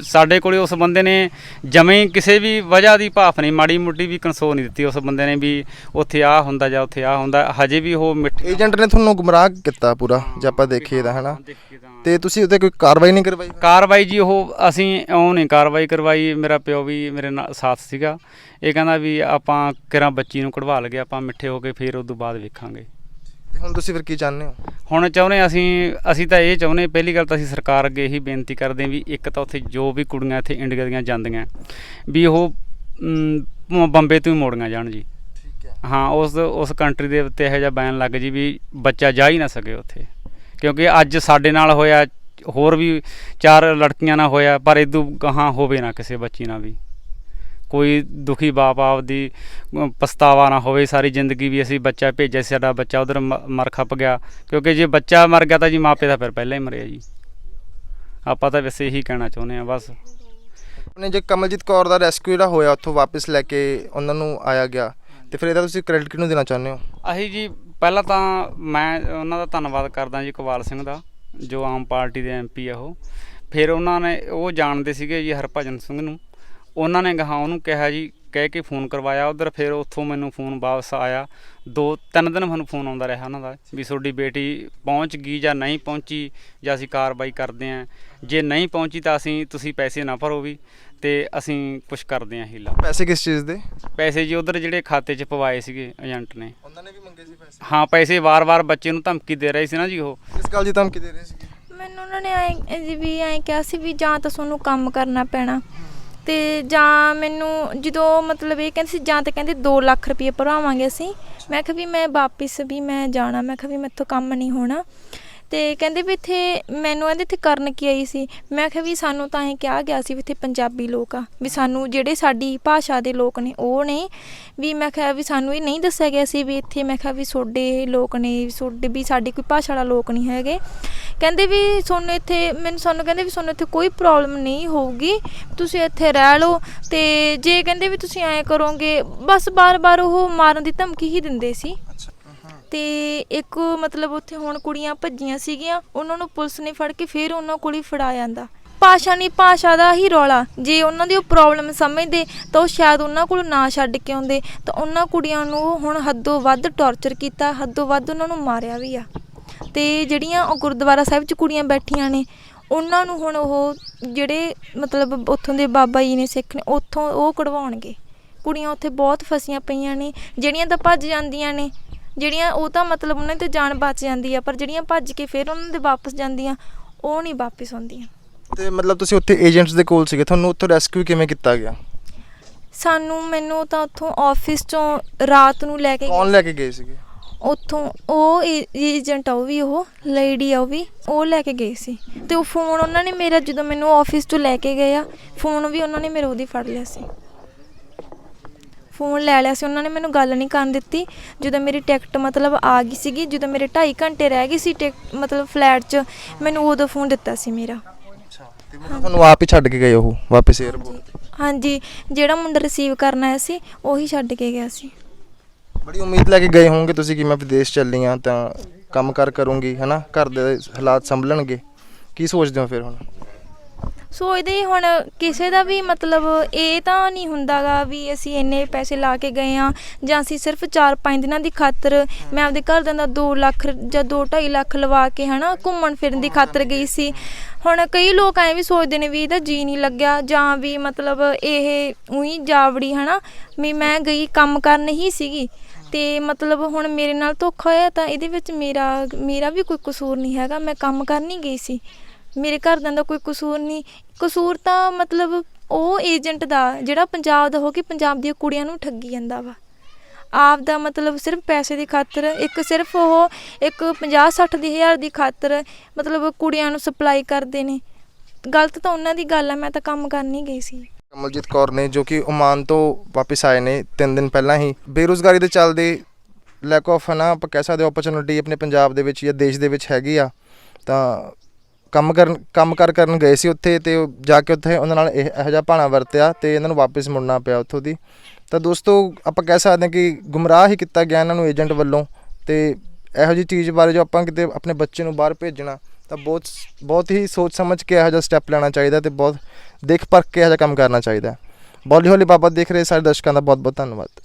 ਸਾਡੇ ਕੋਲ ਉਸ ਬੰਦੇ ਨੇ ਜਮੇ ਕਿਸੇ ਵੀ ਵਜ੍ਹਾ ਦੀ ਭਾਫ ਨਹੀਂ, ਮਾੜੀ ਮੋਟੀ ਵੀ ਕਨਸੋ ਨਹੀਂ ਦਿੱਤੀ ਉਸ ਬੰਦੇ ਨੇ ਵੀ ਉੱਥੇ ਆਹ ਹੁੰਦਾ ਜਾਂ ਉੱਥੇ ਆਹ ਹੁੰਦਾ। ਹਜੇ ਵੀ ਉਹ ਏਜੰਟ ਨੇ ਤੁਹਾਨੂੰ ਗੁੰਮਰਾਹ ਕੀਤਾ ਪੂਰਾ, ਜੇ ਆਪਾਂ ਦੇਖੀਏ ਤਾਂ, ਹੈ ਨਾ। ਤੇ ਤੁਸੀਂ ਉੱਤੇ ਕੋਈ ਕਾਰਵਾਈ ਨਹੀਂ ਕਰਵਾਈ? ਕਾਰਵਾਈ ਜੀ ਅਸੀਂ ਉਹ ਨਹੀਂ ਕਾਰਵਾਈ ਕਰਵਾਈ। ਮੇਰਾ ਪਿਓ ਵੀ ਮੇਰੇ ਨਾਲ ਸਾਥ ਸੀਗਾ। ਇਹ ਕਹਿੰਦਾ ਵੀ ਆਪਾਂ ਕਿਰਾਂ ਬੱਚੀ ਨੂੰ ਕਢਵਾ ਲਗੇ, ਆਪਾਂ ਮਿੱਠੇ ਹੋ ਕੇ ਫਿਰ ਉਦੋਂ ਬਾਅਦ ਵੇਖਾਂਗੇ। ਹੁਣ ਤੁਸੀਂ ਫਿਰ ਕੀ ਚਾਹੁੰਦੇ ਹੋ? ਹੁਣ ਚਾਹੁੰਦੇ ਅਸੀਂ ਤਾਂ ਇਹ ਚਾਹੁੰਦੇ, ਪਹਿਲੀ ਗੱਲ ਤਾਂ ਅਸੀਂ ਸਰਕਾਰ ਅੱਗੇ ਇਹੀ ਬੇਨਤੀ ਕਰਦੇ ਹਾਂ ਵੀ ਇੱਕ ਤਾਂ ਉੱਥੇ ਜੋ ਵੀ ਕੁੜੀਆਂ ਇੱਥੇ ਇੰਡੀਆ ਦੀਆਂ ਜਾਂਦੀਆਂ ਵੀ ਉਹ ਬੰਬੇ ਤੋਂ ਹੀ ਮੋੜੀਆਂ ਜਾਣ ਜੀ। ਹਾਂ, ਉਸ ਕੰਟਰੀ ਦੇ ਉੱਤੇ ਇਹੋ ਜਿਹਾ ਬੈਨ ਲੱਗ ਜੀ ਵੀ ਬੱਚਾ ਜਾ ਹੀ ਨਾ ਸਕੇ ਉੱਥੇ, ਕਿਉਂਕਿ ਅੱਜ ਸਾਡੇ ਨਾਲ ਹੋਇਆ, ਹੋਰ ਵੀ 4 ਲੜਕੀਆਂ ਨਾਲ ਹੋਇਆ, ਪਰ ਇਦੋਂ ਗਾਹਾਂ ਹੋਵੇ ਨਾ ਕਿਸੇ ਬੱਚੀ ਨਾਲ ਵੀ। ਕੋਈ ਦੁਖੀ ਬਾਪ ਆਪਦੀ ਪਛਤਾਵਾ ਨਾ ਹੋਵੇ ਸਾਰੀ ਜ਼ਿੰਦਗੀ ਵੀ ਅਸੀਂ ਬੱਚਾ ਭੇਜਿਆ ਸੀ, ਸਾਡਾ ਬੱਚਾ ਉੱਧਰ ਮਰ ਖੱਪ ਗਿਆ। ਕਿਉਂਕਿ ਜੇ ਬੱਚਾ ਮਰ ਗਿਆ ਤਾਂ ਜੀ ਮਾਪੇ ਦਾ ਫਿਰ ਪਹਿਲਾਂ ਹੀ ਮਰਿਆ ਜੀ। ਆਪਾਂ ਤਾਂ ਵੈਸੇ ਇਹੀ ਕਹਿਣਾ ਚਾਹੁੰਦੇ ਹਾਂ ਬਸ। ਆਪਣੇ ਜੇ ਕਮਲਜੀਤ ਕੌਰ ਦਾ ਰੈਸਕਿਊ ਜਿਹੜਾ ਹੋਇਆ ਉੱਥੋਂ ਵਾਪਸ ਲੈ ਕੇ ਉਹਨਾਂ ਨੂੰ ਆਇਆ ਗਿਆ, ਤੇ ਫਿਰ ਇਹਦਾ ਤੁਸੀਂ ਕ੍ਰੈਡਿਟ ਕਿਹਨੂੰ ਦੇਣਾ ਚਾਹੁੰਦੇ ਹੋ? ਅਸੀਂ ਜੀ ਪਹਿਲਾਂ ਤਾਂ ਮੈਂ ਉਹਨਾਂ ਦਾ ਧੰਨਵਾਦ ਕਰਦਾ ਜੀ ਇਕਬਾਲ ਸਿੰਘ ਦਾ, ਜੋ ਆਮ ਪਾਰਟੀ ਦੇ MP ਆ ਉਹ। ਫਿਰ ਉਹਨਾਂ ਨੇ ਉਹ ਜਾਣਦੇ ਸੀਗੇ ਜੀ ਹਰਭਜਨ ਸਿੰਘ ਨੂੰ, ਉਹਨਾਂ ਨੇ ਗਾਹਾਂ ਉਹਨੂੰ ਕਿਹਾ ਜੀ, ਕਹਿ ਕੇ ਫੋਨ ਕਰਵਾਇਆ ਉੱਧਰ। ਫਿਰ ਉੱਥੋਂ ਮੈਨੂੰ ਫੋਨ ਵਾਪਸ ਆਇਆ, 2-3 ਦਿਨ ਮੈਨੂੰ ਫੋਨ ਆਉਂਦਾ ਰਿਹਾ ਉਹਨਾਂ ਦਾ ਵੀ ਤੁਹਾਡੀ ਬੇਟੀ ਪਹੁੰਚ ਗਈ ਜਾਂ ਨਹੀਂ ਪਹੁੰਚੀ, ਜਾਂ ਅਸੀਂ ਕਾਰਵਾਈ ਕਰਦੇ ਹਾਂ, ਜੇ ਨਹੀਂ ਪਹੁੰਚੀ ਤਾਂ ਤੁਸੀਂ ਪੈਸੇ ਨਾ ਭਰੋ ਵੀ, ਤੇ ਅਸੀਂ ਕੁਛ ਕਰਦੇ ਹਾਂ ਹੀਲਾ। ਪੈਸੇ ਕਿਸ ਚੀਜ਼ ਦੇ? ਪੈਸੇ ਜੀ ਉੱਧਰ ਜਿਹੜੇ ਖਾਤੇ 'ਚ ਪਵਾਏ ਸੀਗੇ ਏਜੰਟ ਨੇ। ਉਹਨਾਂ ਨੇ ਵੀ ਮੰਗੇ ਸੀ ਪੈਸੇ? ਹਾਂ, ਪੈਸੇ ਵਾਰ-ਵਾਰ ਬੱਚੇ ਨੂੰ ਧਮਕੀ ਦੇ ਰਹੇ ਸੀ ਨਾ ਜੀ ਉਹ। ਕਿਸ ਗੱਲ ਦੀ ਧਮਕੀ ਦੇ ਰਹੇ ਸੀ? ਮੈਨੂੰ ਉਹਨਾਂ ਨੇ ਐਂ ਕਿਹਾ ਸੀ ਵੀ ਜਾਂ ਤਾਂ ਤੁਹਾਨੂੰ ਕੰਮ ਕਰਨਾ ਪੈਣਾ, ਤੇ ਜਾਂ ਮੈਨੂੰ ਜਦੋਂ ਮਤਲਬ ਇਹ ਕਹਿੰਦੇ ਸੀ ਜਾਂ ਤਾਂ ਕਹਿੰਦੇ 2 ਲੱਖ ਰੁਪਏ ਭਰਾਵਾਂਗੇ ਅਸੀਂ। ਮੈਂ ਕਿਹਾ ਵੀ ਮੈਂ ਵਾਪਿਸ ਵੀ ਮੈਂ ਜਾਣਾ, ਮੈਂ ਕਿਹਾ ਵੀ ਮੈਥੋਂ ਕੰਮ ਨਹੀਂ ਹੋਣਾ। ਤੇ ਕਹਿੰਦੇ ਵੀ ਇੱਥੇ ਮੈਨੂੰ ਇਹਦੇ ਇੱਥੇ ਕਰਨ ਕੀ ਆਈ ਸੀ? ਮੈਂ ਕਿਹਾ ਵੀ ਸਾਨੂੰ ਤਾਂ ਇਹ ਕਿਹਾ ਗਿਆ ਸੀ ਵੀ ਇੱਥੇ ਪੰਜਾਬੀ ਲੋਕ ਆ, ਵੀ ਸਾਨੂੰ ਜਿਹੜੇ ਸਾਡੀ ਭਾਸ਼ਾ ਦੇ ਲੋਕ ਨੇ ਉਹ ਨੇ, ਵੀ ਮੈਂ ਕਿਹਾ ਵੀ ਸਾਨੂੰ ਇਹ ਨਹੀਂ ਦੱਸਿਆ ਗਿਆ ਸੀ ਵੀ ਇੱਥੇ, ਮੈਂ ਕਿਹਾ ਵੀ ਤੁਹਾਡੇ ਲੋਕ ਨੇ, ਤੁਹਾਡੇ ਵੀ ਸਾਡੀ ਕੋਈ ਭਾਸ਼ਾ ਵਾਲਾ ਲੋਕ ਨਹੀਂ ਹੈਗੇ। ਕਹਿੰਦੇ ਵੀ ਸਾਨੂੰ ਇੱਥੇ ਸਾਨੂੰ ਕਹਿੰਦੇ ਵੀ ਸਾਨੂੰ ਇੱਥੇ ਕੋਈ ਪ੍ਰੋਬਲਮ ਨਹੀਂ ਹੋਊਗੀ, ਤੁਸੀਂ ਇੱਥੇ ਰਹਿ ਲਓ। ਤੇ ਜੇ ਕਹਿੰਦੇ ਵੀ ਤੁਸੀਂ ਐਂ ਕਰੋਗੇ, ਬਸ ਬਾਰ-ਬਾਰ ਉਹ ਮਾਰਨ ਦੀ ਧਮਕੀ ਹੀ ਦਿੰਦੇ ਸੀ। ਤੇ ਇੱਕ ਮਤਲਬ ਉੱਥੇ ਹੁਣ ਕੁੜੀਆਂ ਭੱਜੀਆਂ ਸੀਗੀਆਂ, ਉਹਨਾਂ ਨੂੰ ਪੁਲਿਸ ਨੇ ਫੜ ਕੇ ਫਿਰ ਉਹਨਾਂ ਕੋਲ ਹੀ ਫੜਾ ਜਾਂਦਾ। ਭਾਸ਼ਾ ਨਹੀਂ, ਭਾਸ਼ਾ ਦਾ ਹੀ ਰੌਲਾ। ਜੇ ਉਹਨਾਂ ਦੀ ਉਹ ਪ੍ਰੋਬਲਮ ਸਮਝਦੇ ਤਾਂ ਉਹ ਸ਼ਾਇਦ ਉਹਨਾਂ ਕੋਲ ਨਾ ਛੱਡ ਕੇ ਆਉਂਦੇ। ਤਾਂ ਉਹਨਾਂ ਕੁੜੀਆਂ ਨੂੰ ਹੁਣ ਹੱਦੋਂ ਵੱਧ ਟੌਰਚਰ ਕੀਤਾ, ਹੱਦੋਂ ਵੱਧ ਉਹਨਾਂ ਨੂੰ ਮਾਰਿਆ ਵੀ ਆ। ਤੇ ਜਿਹੜੀਆਂ ਉਹ ਗੁਰਦੁਆਰਾ ਸਾਹਿਬ 'ਚ ਕੁੜੀਆਂ ਬੈਠੀਆਂ ਨੇ, ਉਹਨਾਂ ਨੂੰ ਹੁਣ ਉਹ ਜਿਹੜੇ ਮਤਲਬ ਉੱਥੋਂ ਦੇ ਬਾਬਾ ਜੀ ਨੇ, ਸਿੱਖ ਨੇ, ਉੱਥੋਂ ਉਹ ਕਢਵਾਉਣਗੇ। ਕੁੜੀਆਂ ਉੱਥੇ ਬਹੁਤ ਫਸੀਆਂ ਪਈਆਂ ਨੇ, ਜਿਹੜੀਆਂ ਤਾਂ ਭੱਜ ਜਾਂਦੀਆਂ ਨੇ, ਜਿਹੜੀਆਂ ਉਹ ਤਾਂ ਮਤਲਬ ਉਹਨਾਂ ਦੀ ਜਾਨ ਬਚ ਜਾਂਦੀ ਆ, ਪਰ ਜਿਹੜੀਆਂ ਭੱਜ ਕੇ ਫਿਰ ਉਹਨਾਂ ਦੇ ਵਾਪਸ ਜਾਂਦੀਆਂ, ਉਹ ਨਹੀਂ ਵਾਪਸ ਆਉਂਦੀਆਂ। ਤੇ ਮਤਲਬ ਤੁਸੀਂ ਉੱਥੇ ਏਜੰਟਸ ਦੇ ਕੋਲ ਸੀਗੇ, ਤੁਹਾਨੂੰ ਉੱਥੋਂ ਰੈਸਕਿਊ ਕਿਵੇਂ ਕੀਤਾ ਗਿਆ? ਮੈਨੂੰ ਤਾਂ ਉੱਥੋਂ ਆਫਿਸ 'ਚੋਂ ਰਾਤ ਨੂੰ ਲੈ ਕੇ ਕੌਣ ਲੈ ਕੇ ਗਏ ਸੀਗੇ ਉੱਥੋਂ? ਉਹ ਏਜੰਟ ਆ, ਉਹ ਵੀ ਉਹ ਲੇਡੀ ਆ, ਉਹ ਲੈ ਕੇ ਗਏ ਸੀ। ਤੇ ਉਹ ਫੋਨ ਉਹਨਾਂ ਨੇ ਮੇਰਾ, ਜਦੋਂ ਮੈਨੂੰ ਆਫਿਸ 'ਚੋਂ ਲੈ ਕੇ ਗਏ ਆ, ਫੋਨ ਵੀ ਉਹਨਾਂ ਨੇ ਮੇਰਾ ਉਹਦੀ ਫੜ ਲਿਆ ਸੀ, ਫੋਨ ਲੈ ਲਿਆ ਸੀ ਉਹਨਾਂ ਨੇ, ਮੈਨੂੰ ਗੱਲ ਨਹੀਂ ਕਰਨ ਦਿੱਤੀ। ਜਦੋਂ ਮੇਰੀ ਟਿਕਟ ਮਤਲਬ ਆ ਗਈ ਸੀਗੀ, ਜਦੋਂ ਮੇਰੇ 2.5 ਘੰਟੇ ਰਹਿ ਗਏ ਸੀ ਟਿਕਟ ਮਤਲਬ ਫਲੈਟ 'ਚ, ਮੈਨੂੰ ਉਦੋਂ ਫੋਨ ਦਿੱਤਾ ਸੀ ਮੇਰਾ। ਤੁਹਾਨੂੰ ਆਪ ਹੀ ਛੱਡ ਕੇ ਗਏ ਉਹ ਵਾਪਸ ਏਅਰਪੋਰਟ? ਹਾਂਜੀ, ਜਿਹੜਾ ਮੁੰਡਾ ਰਿਸੀਵ ਕਰਨ ਆਇਆ ਸੀ ਉਹੀ ਛੱਡ ਕੇ ਗਿਆ ਸੀ। ਬੜੀ ਉਮੀਦ ਲੈ ਕੇ ਗਏ ਹੋਵੋਗੇ ਤੁਸੀਂ ਕਿ ਮੈਂ ਵਿਦੇਸ਼ ਚੱਲੀ ਹਾਂ ਤਾਂ ਕੰਮ ਕਰੂੰਗੀ, ਹੈ ਨਾ, ਘਰ ਦੇ ਹਾਲਾਤ ਸੰਭਲਣਗੇ। ਕੀ ਸੋਚਦੇ ਹੋ ਫਿਰ ਹੁਣ? ਸੋਚਦੇ ਹੁਣ ਕਿਸੇ ਦਾ ਵੀ ਮਤਲਬ ਇਹ ਤਾਂ ਨਹੀਂ ਹੁੰਦਾ ਗਾ ਵੀ ਅਸੀਂ ਇੰਨੇ ਪੈਸੇ ਲਾ ਕੇ ਗਏ ਹਾਂ, ਜਾਂ ਅਸੀਂ ਸਿਰਫ 4-5 ਦਿਨਾਂ ਦੀ ਖਾਤਰ, ਮੈਂ ਆਪਦੇ ਘਰਦਿਆਂ ਦਾ 2 ਲੱਖ ਜਾਂ 2-2.5 ਲੱਖ ਲਵਾ ਕੇ, ਹੈ ਨਾ, ਘੁੰਮਣ ਫਿਰਨ ਦੀ ਖਾਤਰ ਗਈ ਸੀ। ਹੁਣ ਕਈ ਲੋਕ ਐਂ ਵੀ ਸੋਚਦੇ ਨੇ ਵੀ ਇਹਦਾ ਜੀ ਨਹੀਂ ਲੱਗਿਆ, ਜਾਂ ਵੀ ਮਤਲਬ ਇਹ ਉਹੀ ਜਾਵੜੀ, ਹੈ ਨਾ, ਵੀ ਮੈਂ ਗਈ ਕੰਮ ਕਰਨ ਹੀ ਸੀਗੀ। ਤੇ ਮਤਲਬ ਹੁਣ ਮੇਰੇ ਨਾਲ ਧੋਖਾ ਹੋਇਆ, ਤਾਂ ਇਹਦੇ ਵਿੱਚ ਮੇਰਾ ਵੀ ਕੋਈ ਕਸੂਰ ਨਹੀਂ ਹੈਗਾ। ਮੈਂ ਕੰਮ ਕਰਨ ਹੀ ਗਈ ਸੀ, ਮੇਰੇ ਘਰਦਿਆਂ ਦਾ ਕੋਈ ਕਸੂਰ ਨਹੀਂ। ਕਸੂਰ ਤਾਂ ਮਤਲਬ ਉਹ ਏਜੰਟ ਦਾ, ਜਿਹੜਾ ਪੰਜਾਬ ਦਾ ਹੋ ਕੇ ਪੰਜਾਬ ਦੀਆਂ ਕੁੜੀਆਂ ਨੂੰ ਠੱਗੀ ਜਾਂਦਾ ਵਾ, ਆਪ ਦਾ ਮਤਲਬ ਸਿਰਫ ਪੈਸੇ ਦੀ ਖਾਤਰ, ਸਿਰਫ ਉਹ 50-60 ਦੀ ਹਜ਼ਾਰ ਦੀ ਖਾਤਰ ਮਤਲਬ ਕੁੜੀਆਂ ਨੂੰ ਸਪਲਾਈ ਕਰਦੇ ਨੇ। ਗਲਤ ਤਾਂ ਉਹਨਾਂ ਦੀ ਗੱਲ ਆ, ਮੈਂ ਤਾਂ ਕੰਮ ਕਰਨ ਹੀ ਗਈ ਸੀ। ਕਮਲਜੀਤ ਕੌਰ ਨੇ, ਜੋ ਕਿ ਓਮਾਨ ਤੋਂ ਵਾਪਸ ਆਏ ਨੇ 3 ਦਿਨ ਪਹਿਲਾਂ ਹੀ, ਬੇਰੁਜ਼ਗਾਰੀ ਦੇ ਚੱਲਦੇ ਲੈਕ ਆਫ, ਹੈ ਨਾ, ਆਪਾਂ ਕਹਿ ਸਕਦੇ ਓਪਰਚੁਨਿਟੀ ਆਪਣੇ ਪੰਜਾਬ ਦੇ ਵਿੱਚ ਜਾਂ ਦੇਸ਼ ਦੇ ਵਿੱਚ ਹੈਗੀ ਆ, ਤਾਂ ਕੰਮ ਕਰਨ ਗਏ ਸੀ ਉੱਥੇ, ਤੇ ਜਾ ਕੇ ਉੱਥੇ ਉਹਨਾਂ ਨਾਲ ਇਹੋ ਜਿਹਾ ਭਾਣਾ ਵਰਤਿਆ ਤੇ ਇਹਨਾਂ ਨੂੰ ਵਾਪਸ ਮੁੜਨਾ ਪਿਆ ਉੱਥੋਂ ਦੀ। ਤਾਂ ਦੋਸਤੋ, ਆਪਾਂ ਕਹਿ ਸਕਦੇ ਹਾਂ ਕਿ ਗੁੰਮਰਾਹ ਹੀ ਕੀਤਾ ਗਿਆ ਇਹਨਾਂ ਨੂੰ ਏਜੰਟ ਵੱਲੋਂ। ਤੇ ਇਹੋ ਜਿਹੀ ਚੀਜ਼ ਬਾਰੇ ਜੋ ਆਪਾਂ ਕਿਤੇ ਆਪਣੇ ਬੱਚੇ ਨੂੰ ਬਾਹਰ ਭੇਜਣਾ, ਤਾਂ ਬਹੁਤ ਹੀ ਸੋਚ ਸਮਝ ਕੇ ਇਹੋ ਜਿਹਾ ਸਟੈਪ ਲੈਣਾ ਚਾਹੀਦਾ, ਤੇ ਬਹੁਤ ਦੇਖ ਪਰਖ ਕੇ ਇਹੋ ਜਿਹਾ ਕੰਮ ਕਰਨਾ ਚਾਹੀਦਾ। ਬੋਲੀ ਹੌਲੀ ਬਾਬਾ ਦੇਖ ਰਹੇ ਸਾਰੇ ਦਰਸ਼ਕਾਂ ਦਾ ਬਹੁਤ ਬਹੁਤ ਧੰਨਵਾਦ।